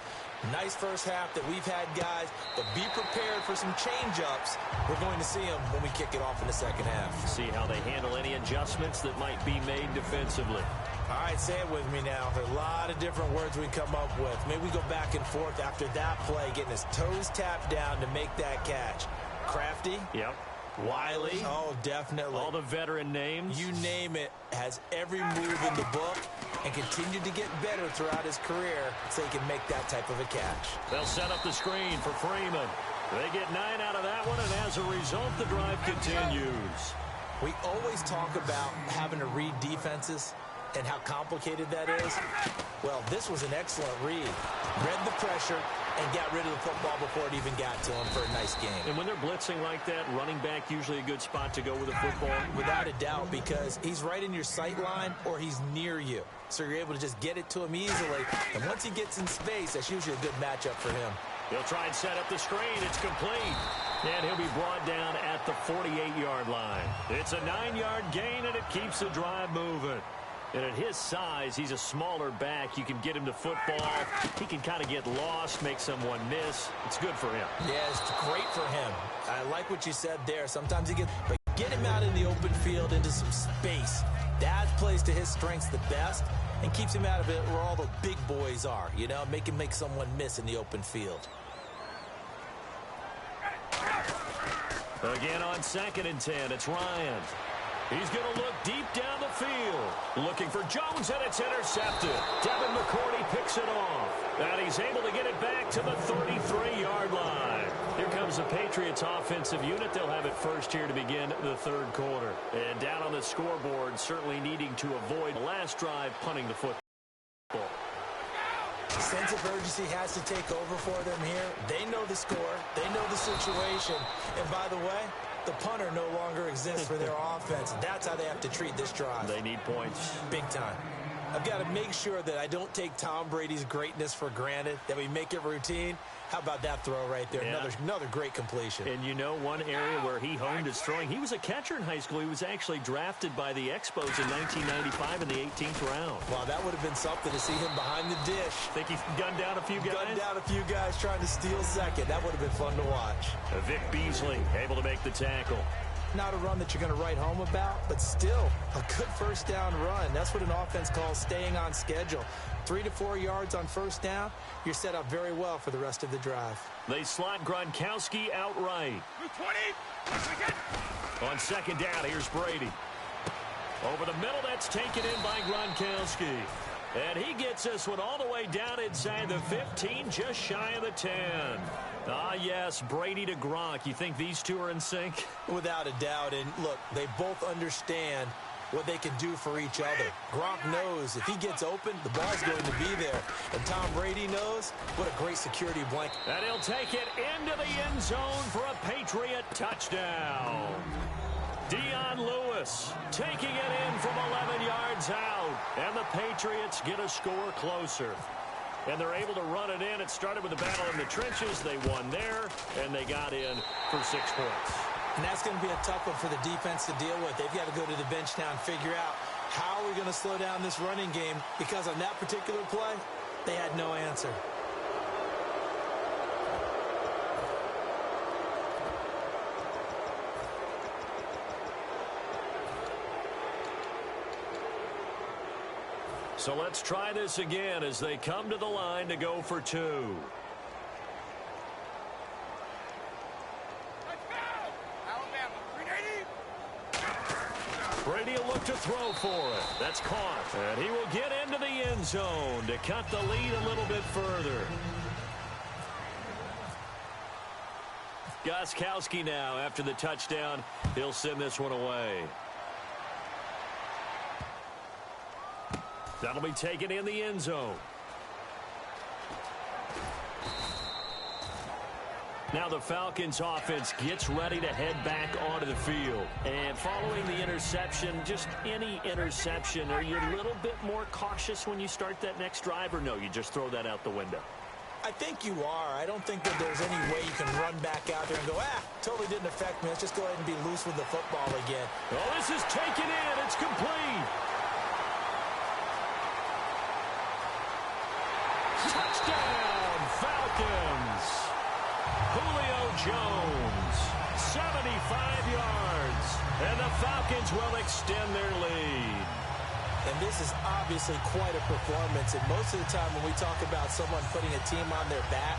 Nice first half that we've had, guys, but be prepared for some change-ups. We're going to see them when we kick it off in the second half. See how they handle any adjustments that might be made defensively. All right, say it with me now. There are a lot of different words we come up with. Maybe we go back and forth after that play, getting his toes tapped down to make that catch. Crafty? Yep. Wiley? Oh, definitely. All the veteran names? You name it. Has every move in the book and continued to get better throughout his career so he can make that type of a catch. They'll set up the screen for Freeman. They get 9 out of that one, and as a result, the drive continues. We always talk about having to read defenses and how complicated that is. Well, this was an excellent read. Read the pressure and got rid of the football before it even got to him for a nice game. And when they're blitzing like that, running back usually a good spot to go with the football? Without a doubt, because he's right in your sight line or he's near you. So you're able to just get it to him easily. And once he gets in space, that's usually a good matchup for him. He'll try and set up the screen. It's complete. And he'll be brought down at the 48-yard line. It's a 9-yard gain, and it keeps the drive moving. And at his size, he's a smaller back. You can get him to football. He can kind of get lost, make someone miss. It's good for him. Yeah, it's great for him. I like what you said there. Sometimes he gets, but get him out in the open field into some space. That plays to his strengths the best and keeps him out of it where all the big boys are. You know, make him make someone miss in the open field. Again on 2nd and 10, it's Ryan. He's going to look deep down the field. Looking for Jones, and it's intercepted. Devin McCourty picks it off. And he's able to get it back to the 33-yard line. Here comes the Patriots offensive unit. They'll have it first here to begin the third quarter. And down on the scoreboard, certainly needing to avoid the last drive, punting the football. Sense of urgency has to take over for them here. They know the score. They know the situation. And by the way, the punter no longer exists for their offense. That's how they have to treat this drive. They need points. Big time. I've got to make sure that I don't take Tom Brady's greatness for granted, that we make it routine. How about that throw right there? Yeah. Another great completion. And you know, one area where he honed his throwing, he was a catcher in high school. He was actually drafted by the Expos in 1995 in the 18th round. Wow, that would have been something to see him behind the dish. Think he gunned down a few guys? Gunned down a few guys trying to steal second. That would have been fun to watch. Vic Beasley able to make the tackle. Not a run that you're going to write home about, but still a good first down run. That's what an offense calls staying on schedule. 3 to 4 yards on first down, you're set up very well for the rest of the drive. They slot Gronkowski outright. 20. On 2nd down, here's Brady. Over the middle, that's taken in by Gronkowski. And he gets this one all the way down inside the 15, just shy of the 10. Ah, yes, Brady to Gronk. You think these two are in sync? Without a doubt. And look, they both understand what they can do for each other. Gronk knows if he gets open, the ball's going to be there. And Tom Brady knows what a great security blanket. And he'll take it into the end zone for a Patriot touchdown. Dion Lewis taking it in from 11 yards out. And the Patriots get a score closer. And they're able to run it in. It started with a battle in the trenches. They won there, and they got in for 6 points. And that's going to be a tough one for the defense to deal with. They've got to go to the bench now and figure out how are we going to slow down this running game, because on that particular play, they had no answer. So let's try this again as they come to the line to go for two. Brady will look to throw for it. That's caught. And he will get into the end zone to cut the lead a little bit further. Gostkowski now after the touchdown. He'll send this one away. That'll be taken in the end zone. Now the Falcons offense gets ready to head back onto the field. And following the interception, just any interception, are you a little bit more cautious when you start that next drive, or no, you just throw that out the window? I think you are. I don't think that there's any way you can run back out there and go, totally didn't affect me. Let's just go ahead and be loose with the football again. Oh, this is taken in. It's complete. Touchdown, Falcons. Julio Jones, 75 yards, and the Falcons will extend their lead. And this is obviously quite a performance, and most of the time when we talk about someone putting a team on their back,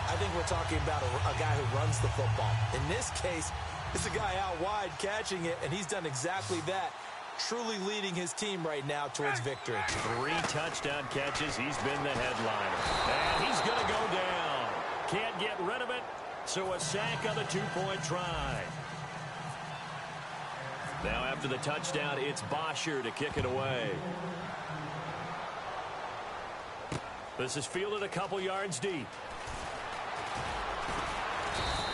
I think we're talking about a guy who runs the football. In this case, it's a guy out wide catching it, and he's done exactly that, truly leading his team right now towards victory. 3 touchdown catches. He's been the headliner, and he's going to go down. Can't get rid of it, so a sack on the 2-point try. Now after the touchdown, it's Bosher to kick it away. This is fielded a couple yards deep.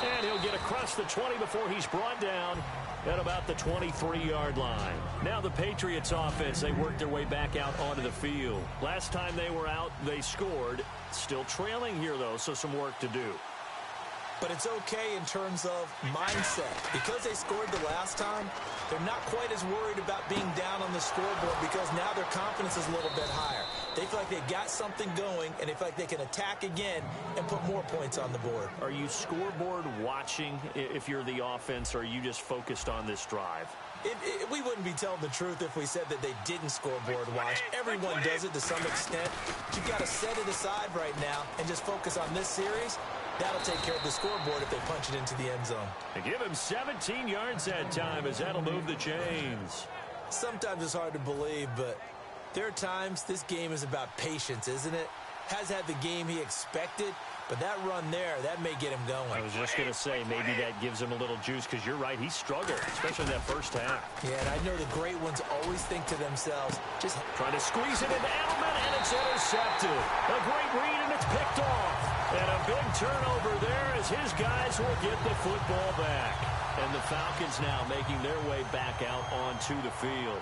And he'll get across the 20 before he's brought down at about the 23-yard line. Now the Patriots offense, they worked their way back out onto the field. Last time they were out, they scored. Still trailing here, though, so some work to do. But it's okay in terms of mindset. Because they scored the last time, they're not quite as worried about being down on the scoreboard, because now their confidence is a little bit higher. They feel like they've got something going, and they feel like they can attack again and put more points on the board. Are you scoreboard watching if you're the offense, or are you just focused on this drive? We wouldn't be telling the truth if we said that they didn't scoreboard watch. Everyone does it to some extent. But you've got to set it aside right now and just focus on this series. That'll take care of the scoreboard if they punch it into the end zone. They give him 17 yards that time, as that'll move the chains. Sometimes it's hard to believe, but there are times this game is about patience, isn't it? Has had the game he expected, but that run there, that may get him going. I was just going to say, maybe that gives him a little juice, because you're right, he struggled, especially that first half. Yeah, and I know the great ones always think to themselves, just trying to squeeze it into Edelman, and it's intercepted. A great read, and it's picked off. And a big turnover there as his guys will get the football back. And the Falcons now making their way back out onto the field.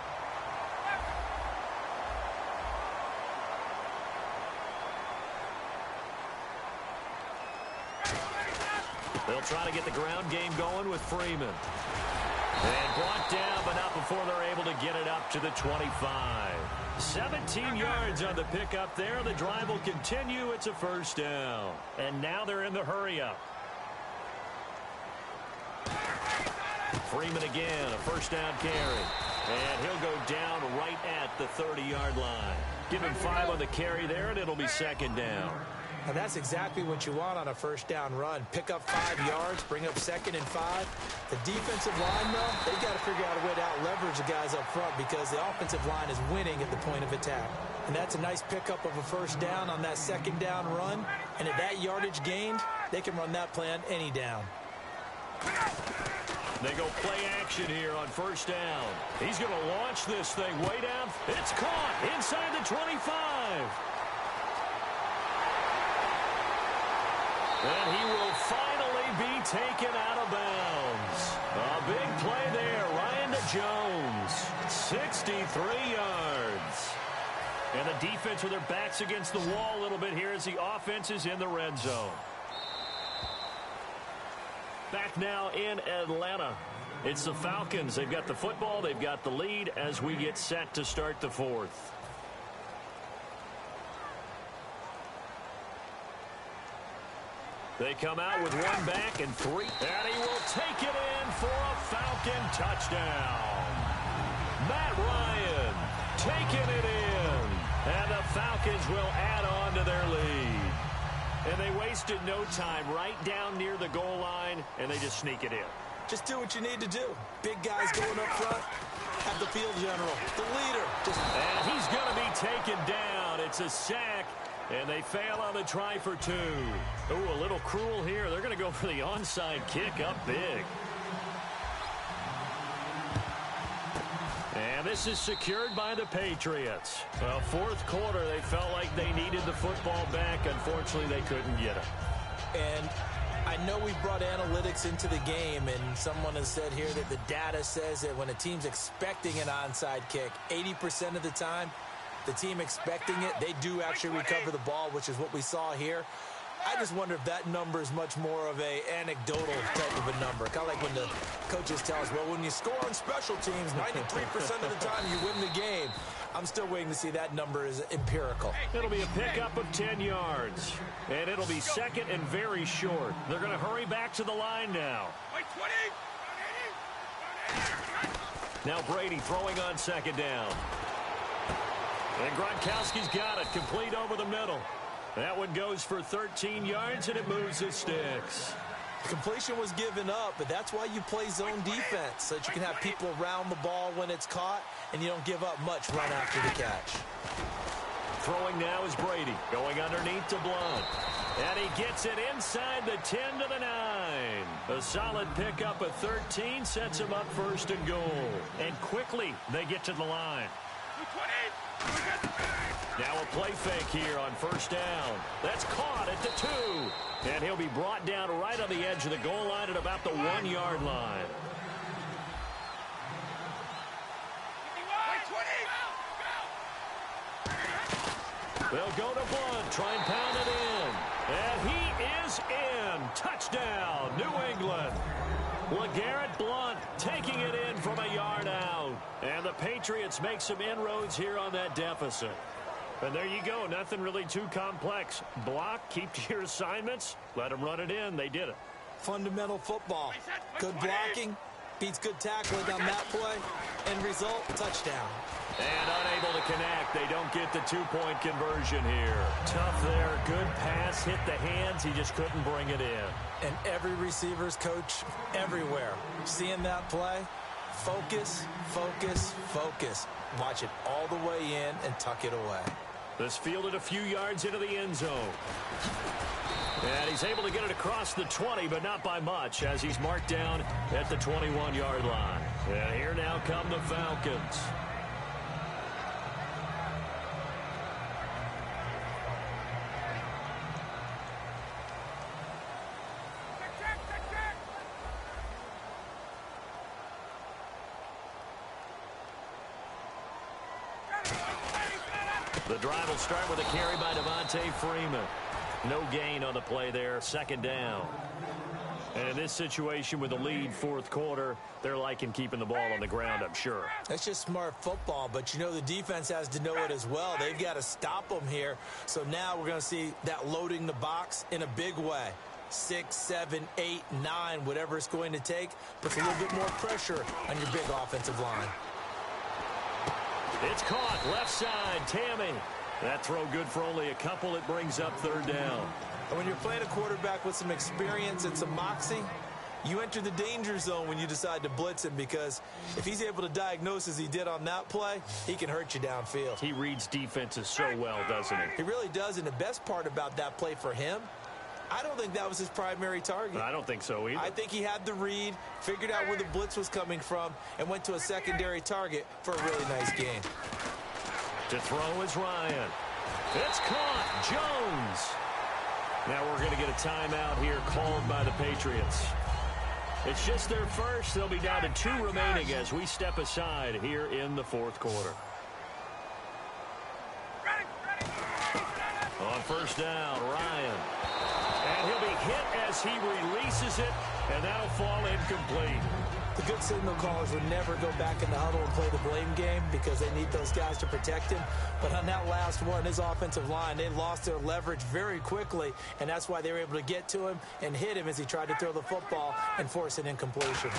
They'll try to get the ground game going with Freeman. And brought down, but not before they're able to get it up to the 25. 17 yards on the pickup there. The drive will continue. It's a first down. And now they're in the hurry-up. Freeman again, a first down carry. And he'll go down right at the 30-yard line. Give him 5 on the carry there, and it'll be second down. And that's exactly what you want on a first down run. Pick up 5 yards, bring up 2nd and 5. The defensive line, though, they've got to figure out a way to out-leverage the guys up front, because the offensive line is winning at the point of attack. And that's a nice pickup of a first down on that 2nd down run. And at that yardage gained, they can run that play on any down. They go play action here on first down. He's going to launch this thing way down. It's caught inside the 25. And he will finally be taken out of bounds. A big play there. Ryan to Jones. 63 yards. And the defense with their backs against the wall a little bit here as the offense is in the red zone. Back now in Atlanta. It's the Falcons. They've got the football. They've got the lead as we get set to start the fourth. They come out with one back and three. And he will take it in for a Falcon touchdown. Matt Ryan taking it in. And the Falcons will add on to their lead. And they wasted no time right down near the goal line, and they just sneak it in. Just do what you need to do. Big guys going up front. Have the field general, the leader. And he's going to be taken down. It's a sack, and they fail on the try for two. Ooh, a little cruel here. They're going to go for the onside kick up big. And this is secured by the Patriots. Well, fourth quarter, they felt like they needed the football back. Unfortunately, they couldn't get it. And I know we've brought analytics into the game, and someone has said here that the data says that when a team's expecting an onside kick, 80% of the time, the team expecting it, they do actually recover the ball, which is what we saw here. I just wonder if that number is much more of a anecdotal type of a number. Kind of like when the coaches tell us, well, when you score on special teams, 93% of the time you win the game. I'm still waiting to see that number is empirical. It'll be a pickup of 10 yards. And it'll be second and very short. They're going to hurry back to the line now. Now Brady throwing on second down. And Gronkowski's got it, complete over the middle. That one goes for 13 yards, and it moves the sticks. Completion was given up, but that's why you play zone defense, so that you can have people around the ball when it's caught, and you don't give up much run after the catch. Throwing now is Brady, going underneath to Blunt. And he gets it inside the 10 to the 9. A solid pickup of 13 sets him up first and goal. And quickly, they get to the line. Now a play fake here on first down. That's caught at the 2. And he'll be brought down right on the edge of the goal line at about the 1-yard line. They'll go to Blunt, try and pound it in. And he is in. Touchdown, New England. LeGarrette Blunt taking it in from a yard out. And the Patriots make some inroads here on that deficit. And there you go. Nothing really too complex. Block, keep to your assignments, let them run it in. They did it. Fundamental football. Good blocking beats good tackling on that play. End result, touchdown. And unable to connect. They don't get the two-point conversion here. Tough there. Good pass. Hit the hands. He just couldn't bring it in. And every receiver's coach everywhere. Seeing that play, focus, focus, focus. Watch it all the way in and tuck it away. This fielded a few yards into the end zone. And he's able to get it across the 20, but not by much, as he's marked down at the 21-yard line. And here now come the Falcons. The drive will start with a carry by Devontae Freeman. No gain on the play there, second down. And in this situation with the lead fourth quarter, they're liking keeping the ball on the ground, I'm sure. That's just smart football, but you know the defense has to know it as well. They've got to stop them here. So now we're going to see that loading the box in a big way. 6, 7, 8, 9, whatever it's going to take, puts a little bit more pressure on your big offensive line. It's caught, left side, Tammy. That throw good for only a couple. It brings up third down. And when you're playing a quarterback with some experience and some moxie, you enter the danger zone when you decide to blitz him, because if he's able to diagnose as he did on that play, he can hurt you downfield. He reads defenses so well, doesn't he? He really does, and the best part about that play for him, I don't think that was his primary target. I don't think so either. I think he had the read, figured out where the blitz was coming from, and went to a secondary target for a really nice game. To throw is Ryan. It's caught. Jones. Now we're going to get a timeout here called by the Patriots. It's just their first. They'll be down to 2 remaining as we step aside here in the fourth quarter. On first down, Ryan. And he'll be hit as he releases it And that'll fall incomplete. The good signal callers would never go back in the huddle and play the blame game because they need those guys to protect him. But on that last one, his offensive line, they lost their leverage very quickly, and that's why they were able to get to him and hit him as he tried to throw the football and force an incompletion.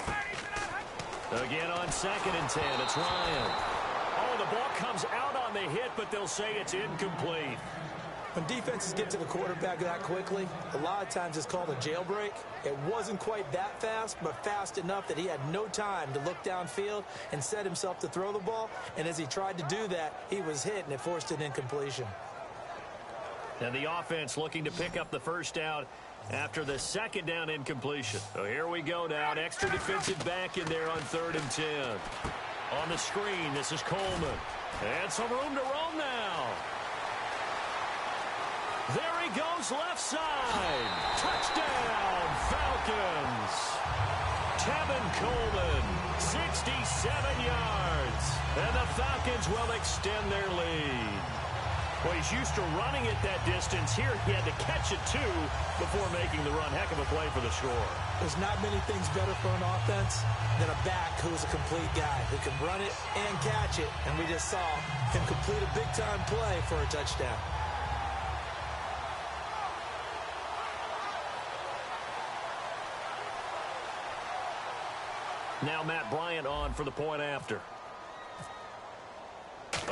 Again on 2nd and 10, it's Ryan. Oh, the ball comes out on the hit, but they'll say it's incomplete. When defenses get to the quarterback that quickly, a lot of times it's called a jailbreak. It wasn't quite that fast, but fast enough that he had no time to look downfield and set himself to throw the ball. And as he tried to do that, he was hit, and it forced an incompletion. And the offense looking to pick up the first down after the 2nd down incompletion. So here we go now. An extra defensive back in there on 3rd and 10. On the screen, this is Coleman. And some room to roam now. There he goes, left side. Touchdown, Falcons. Tevin Coleman, 67 yards. And the Falcons will extend their lead. Well, he's used to running it that distance. Here he had to catch it, too, before making the run. Heck of a play for the score. There's not many things better for an offense than a back who's a complete guy who can run it and catch it. And we just saw him complete a big-time play for a touchdown. Now Matt Bryant on for the point after.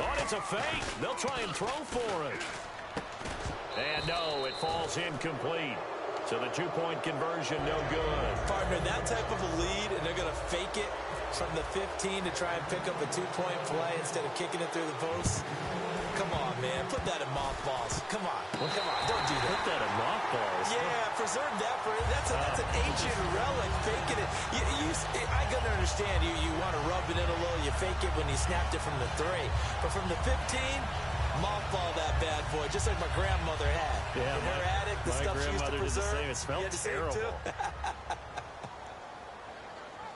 Oh, and it's a fake. They'll try and throw for it. And no, it falls incomplete. So the 2-point conversion, no good. Partner, that type of a lead, and they're going to fake it from the 15 to try and pick up a 2-point play instead of kicking it through the post. Come on, man. Put that in mothballs. Come on. Well, come on. Don't do that. Put that in mothballs. Yeah, preserve that for that's an ancient relic. Faking it. I can understand you want to rub it in a little. You fake it when you snapped it from the 3. But from the 15, mothball that bad boy, just like my grandmother had. Yeah, in her attic, the stuff she used to preserve. It smelled terrible.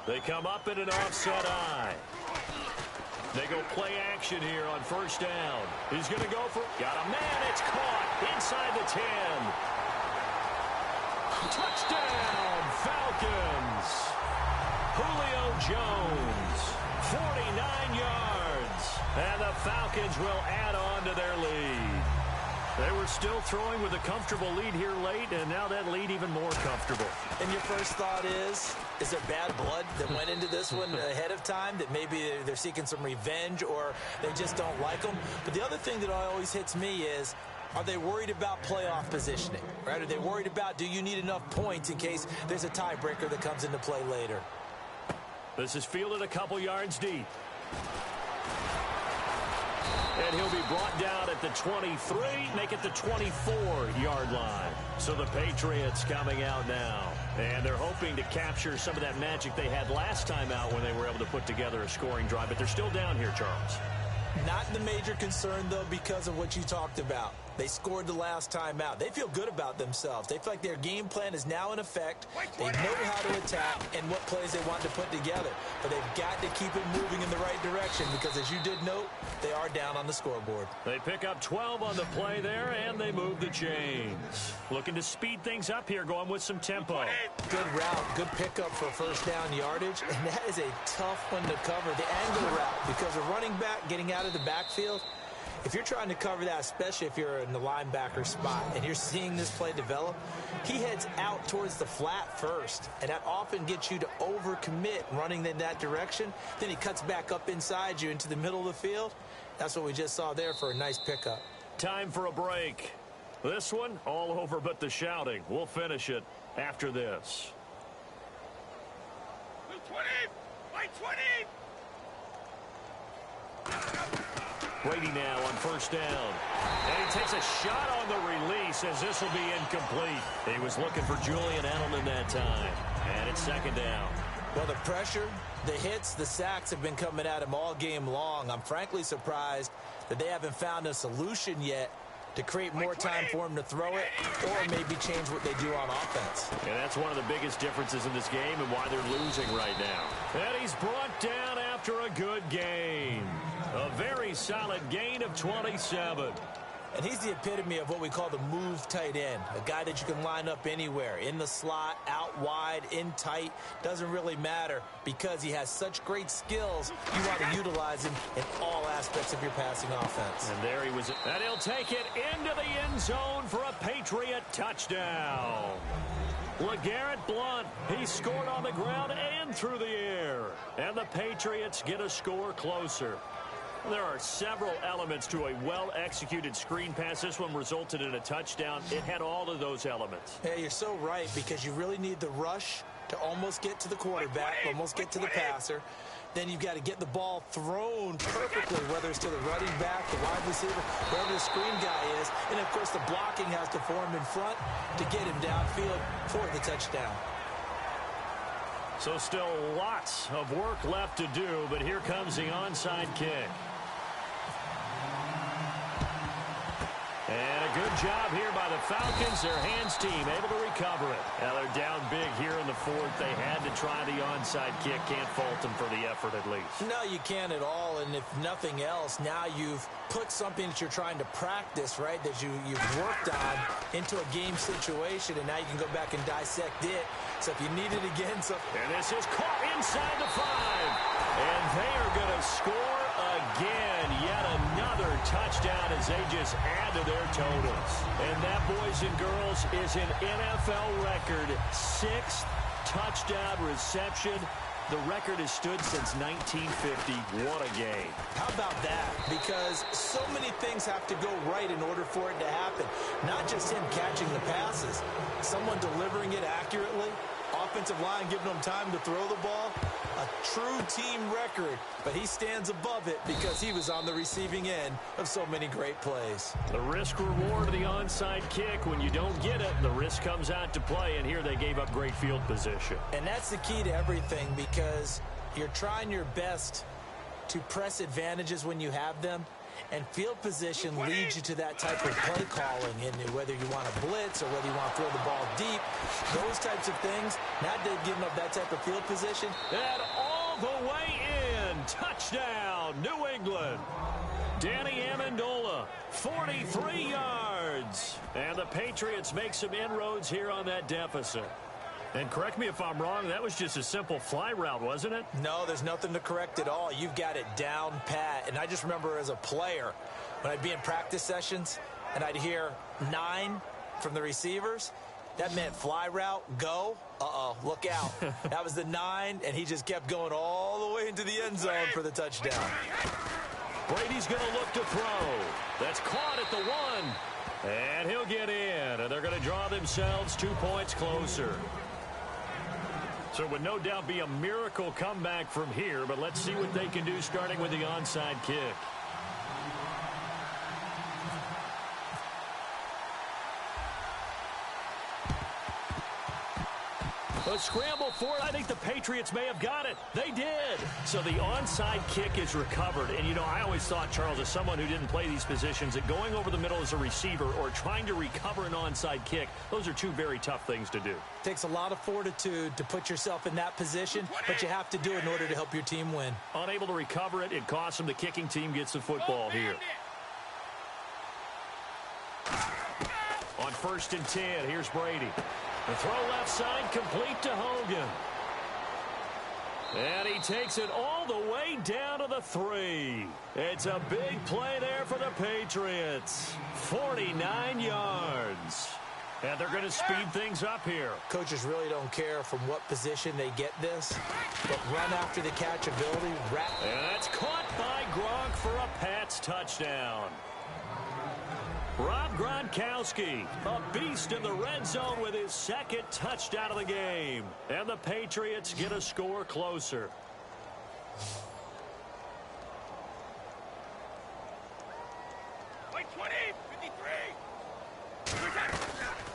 They come up in an offset eye. They go play action here on 1st down. He's going to go for... Got a man. It's caught inside the 10. Touchdown, Falcons. Julio Jones, 49 yards. And the Falcons will add on to their lead. They were still throwing with a comfortable lead here late, and now that lead even more comfortable. And your first thought is there bad blood that went into this one ahead of time, that maybe they're seeking some revenge or they just don't like them? But the other thing that always hits me is, are they worried about playoff positioning? Right? Are they worried about, do you need enough points in case there's a tiebreaker that comes into play later? This is fielded a couple yards deep. And he'll be brought down at the 23, make it the 24-yard line. So the Patriots coming out now. And they're hoping to capture some of that magic they had last time out when they were able to put together a scoring drive. But they're still down here, Charles. Not the major concern, though, because of what you talked about. They scored the last time out. They feel good about themselves. They feel like their game plan is now in effect. They know how to attack and what plays they want to put together. But they've got to keep it moving in the right direction because, as you did note, they are down on the scoreboard. They pick up 12 on the play there, and they move the chains. Looking to speed things up here, going with some tempo. Good route, good pickup for first down yardage, and that is a tough one to cover, the angle route, because a running back getting out of the backfield, if you're trying to cover that, especially if you're in the linebacker spot and you're seeing this play develop, he heads out towards the flat first, and that often gets you to overcommit running in that direction. Then he cuts back up inside you into the middle of the field. That's what we just saw there for a nice pickup. Time for a break. This one, all over but the shouting. We'll finish it after this. 20! By 20! Brady now on first down. And he takes a shot on the release as this will be incomplete. He was looking for Julian Edelman that time. And it's second down. Well, the pressure, the hits, the sacks have been coming at him all game long. I'm frankly surprised that they haven't found a solution yet to create more time for him to throw it or maybe change what they do on offense. And that's one of the biggest differences in this game and why they're losing right now. And he's brought down after a good gain. A very solid gain of 27. And he's the epitome of what we call the move tight end, a guy that you can line up anywhere, in the slot, out wide, in tight, doesn't really matter because he has such great skills. You want to utilize him in all aspects of your passing offense. And there he was, and he'll take it into the end zone for a Patriot touchdown. LeGarrette Blount, he scored on the ground and through the air. And the Patriots get a score closer. There are several elements to a well-executed screen pass. This one resulted in a touchdown. It had all of those elements. Yeah, you're so right, because you really need the rush to almost get to the quarterback, almost get to the passer. Then you've got to get the ball thrown perfectly, whether it's to the running back, the wide receiver, wherever the screen guy is. And, of course, the blocking has to form in front to get him downfield for the touchdown. So still lots of work left to do, but here comes the onside kick. And a good job here by the Falcons. Their hands team able to recover it. Now they're down big here in the fourth. They had to try the onside kick. Can't fault them for the effort at least. No, you can't at all. And if nothing else, now you've put something that you're trying to practice, right, that you've worked on into a game situation, and now you can go back and dissect it. So if you need it again. And this is caught inside the 5. And they are going to score again. Yet another touchdown as they just add to their totals. And that, boys and girls, is an NFL record 6th touchdown reception. The record has stood since 1950. What a game. How about that? Because so many things have to go right in order for it to happen. Not just him catching the passes. Someone delivering it accurately. Offensive line giving them time to throw the ball. A true team record. But he stands above it because he was on the receiving end of so many great plays. The risk-reward of the onside kick. When you don't get it, the risk comes out to play. And here they gave up great field position. And that's the key to everything, because you're trying your best to press advantages when you have them. And field position leads you to that type of play calling, and whether you want to blitz or whether you want to throw the ball deep, those types of things, not giving up that type of field position. And all the way in, touchdown, New England. Danny Amendola, 43 yards. And the Patriots make some inroads here on that deficit. And correct me if I'm wrong, that was just a simple fly route, wasn't it? No, there's nothing to correct at all. You've got it down pat. And I just remember as a player, when I'd be in practice sessions and I'd hear 9 from the receivers, that meant fly route, go. Uh-oh, look out. That was the 9, and he just kept going all the way into the end zone for the touchdown. Brady's going to look to throw. That's caught at the 1. And he'll get in. And they're going to draw themselves 2 points closer. So it would no doubt be a miracle comeback from here, but let's see what they can do starting with the onside kick. A scramble for it. I think the Patriots may have got it. They did. So the onside kick is recovered. And, you know, I always thought, Charles, as someone who didn't play these positions, that going over the middle as a receiver or trying to recover an onside kick, those are 2 very tough things to do. It takes a lot of fortitude to put yourself in that position, but you have to do it in order to help your team win. Unable to recover it, it costs them. The kicking team gets the football here. On 1st and 10, here's Brady. The throw left side, complete to Hogan. And he takes it all the way down to the 3. It's a big play there for the Patriots. 49 yards. And they're going to speed things up here. Coaches really don't care from what position they get this, but run after the catch ability. And that's caught by Gronk for a Pats touchdown. Rob Gronkowski, a beast in the red zone with his 2nd touchdown of the game. And the Patriots get a score closer.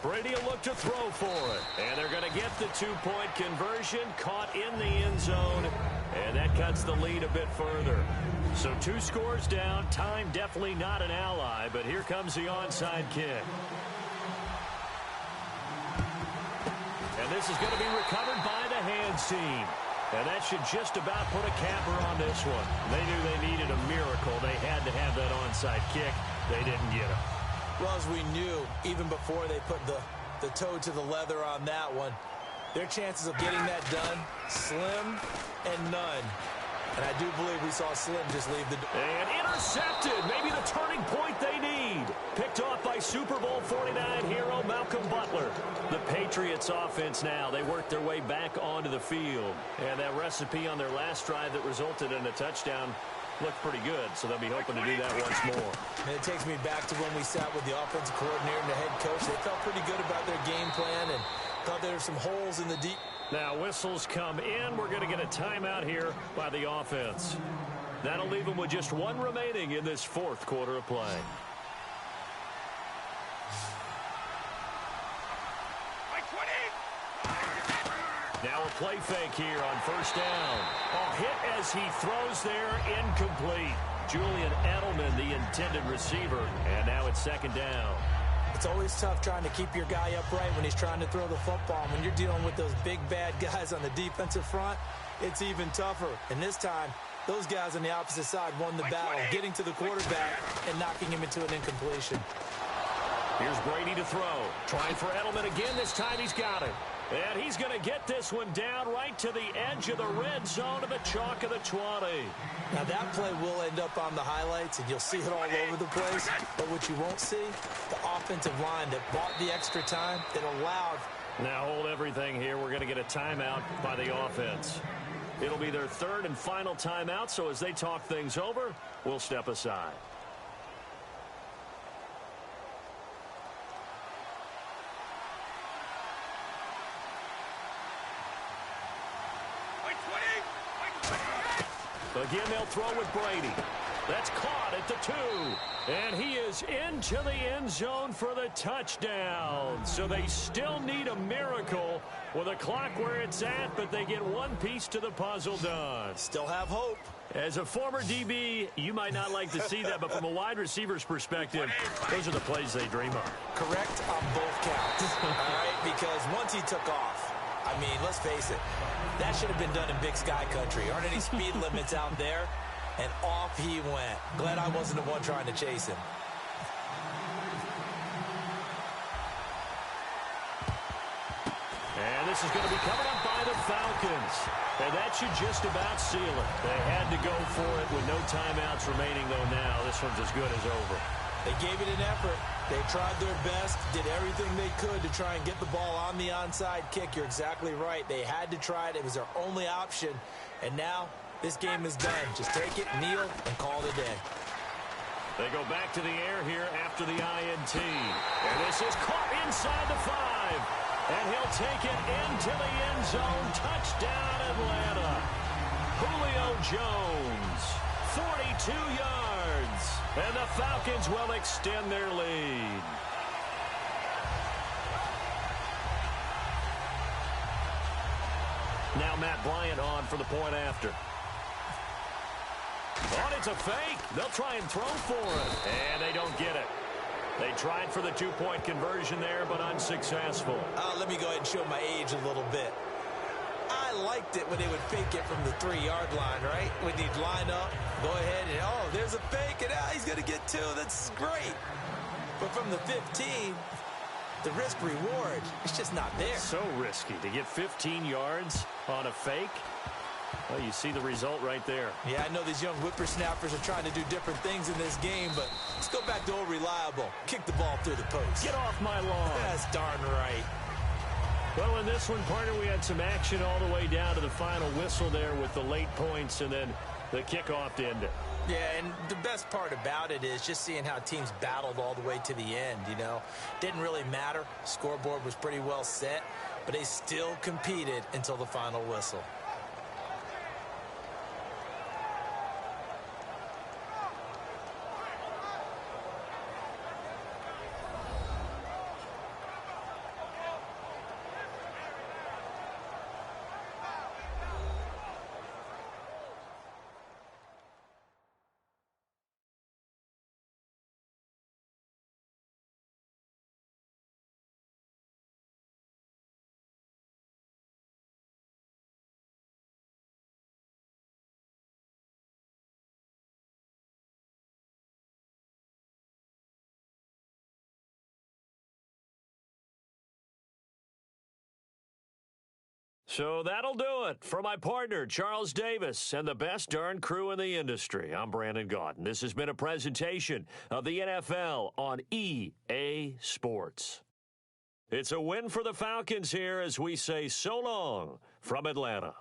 Brady will look to throw for it. And they're going to get the 2-point conversion, caught in the end zone. And that cuts the lead a bit further. So 2 scores down. Time definitely not an ally, but here comes the onside kick. And this is going to be recovered by the hands team. And that should just about put a capper on this one. They knew they needed a miracle. They had to have that onside kick. They didn't get it. Well, as we knew, even before they put the toe to the leather on that one, their chances of getting that done, slim and none. And I do believe we saw Slim just leave the door. And intercepted. Maybe the turning point they need. Picked off by Super Bowl 49 hero Malcolm Butler. The Patriots offense now. They worked their way back onto the field. And that recipe on their last drive that resulted in a touchdown looked pretty good. So they'll be hoping to do that once more. And it takes me back to when we sat with the offensive coordinator and the head coach. They felt pretty good about their game plan and thought there were some holes in the deep. Now whistles come in. We're going to get a timeout here by the offense. That'll leave them with just one remaining in this fourth quarter of play. Now a play fake here on first down. Oh, hit as he throws there, incomplete. Julian Edelman, the intended receiver, and now it's second down. It's always tough trying to keep your guy upright when he's trying to throw the football. And when you're dealing with those big, bad guys on the defensive front, it's even tougher. And this time, those guys on the opposite side won the battle, getting to the quarterback and knocking him into an incompletion. Here's Brady to throw. Trying for Edelman again. This time he's got it. And he's going to get this one down right to the edge of the red zone of the chalk of the 20. Now, that play will end up on the highlights, and you'll see it all over the place. But what you won't see, the offensive line that bought the extra time, that allowed. Now hold everything here. We're going to get a timeout by the offense. It'll be their third and final timeout, so as they talk things over, we'll step aside. Again, they'll throw with Brady. That's caught at the 2. And he is into the end zone for the touchdown. So they still need a miracle with a clock where it's at, but they get one piece to the puzzle done. Still have hope. As a former DB, you might not like to see that, but from a wide receiver's perspective, those are the plays they dream of. Correct on both counts. All right, because once he took off, I mean, let's face it, that should have been done in Big Sky Country. Aren't any speed limits out there? And off he went. Glad I wasn't the one trying to chase him. And this is going to be coming up by the Falcons. And that should just about seal it. They had to go for it with no timeouts remaining, though now this one's as good as over. They gave it an effort. They tried their best, did everything they could to try and get the ball on the onside kick. You're exactly right. They had to try it. It was their only option. And now this game is done. Just take it, kneel, and call it a day. They go back to the air here after the INT. And this is caught inside the 5. And he'll take it into the end zone. Touchdown, Atlanta. Julio Jones, 42 yards. And the Falcons will extend their lead. Now Matt Bryant on for the point after. Oh, it's a fake. They'll try and throw for it. And they don't get it. They tried for the two-point conversion there, but unsuccessful. Let me go ahead and show my age a little bit. I liked it when they would fake it from the 3-yard line, right? When he'd line up, go ahead, and oh, there's a fake, and he's going to get 2. That's great. But from the 15, the risk-reward, it's just not there. So risky to get 15 yards on a fake. Well, you see the result right there. Yeah, I know these young whippersnappers are trying to do different things in this game, but let's go back to old reliable. Kick the ball through the post. Get off my lawn. That's darn right. Well, in this one, partner, we had some action all the way down to the final whistle there with the late points and then the kickoff to end it. Yeah, and the best part about it is just seeing how teams battled all the way to the end, you know. Didn't really matter. Scoreboard was pretty well set, but they still competed until the final whistle. So that'll do it. For my partner, Charles Davis, and the best darn crew in the industry, I'm Brandon Gaudin. This has been a presentation of the NFL on EA Sports. It's a win for the Falcons here as we say so long from Atlanta.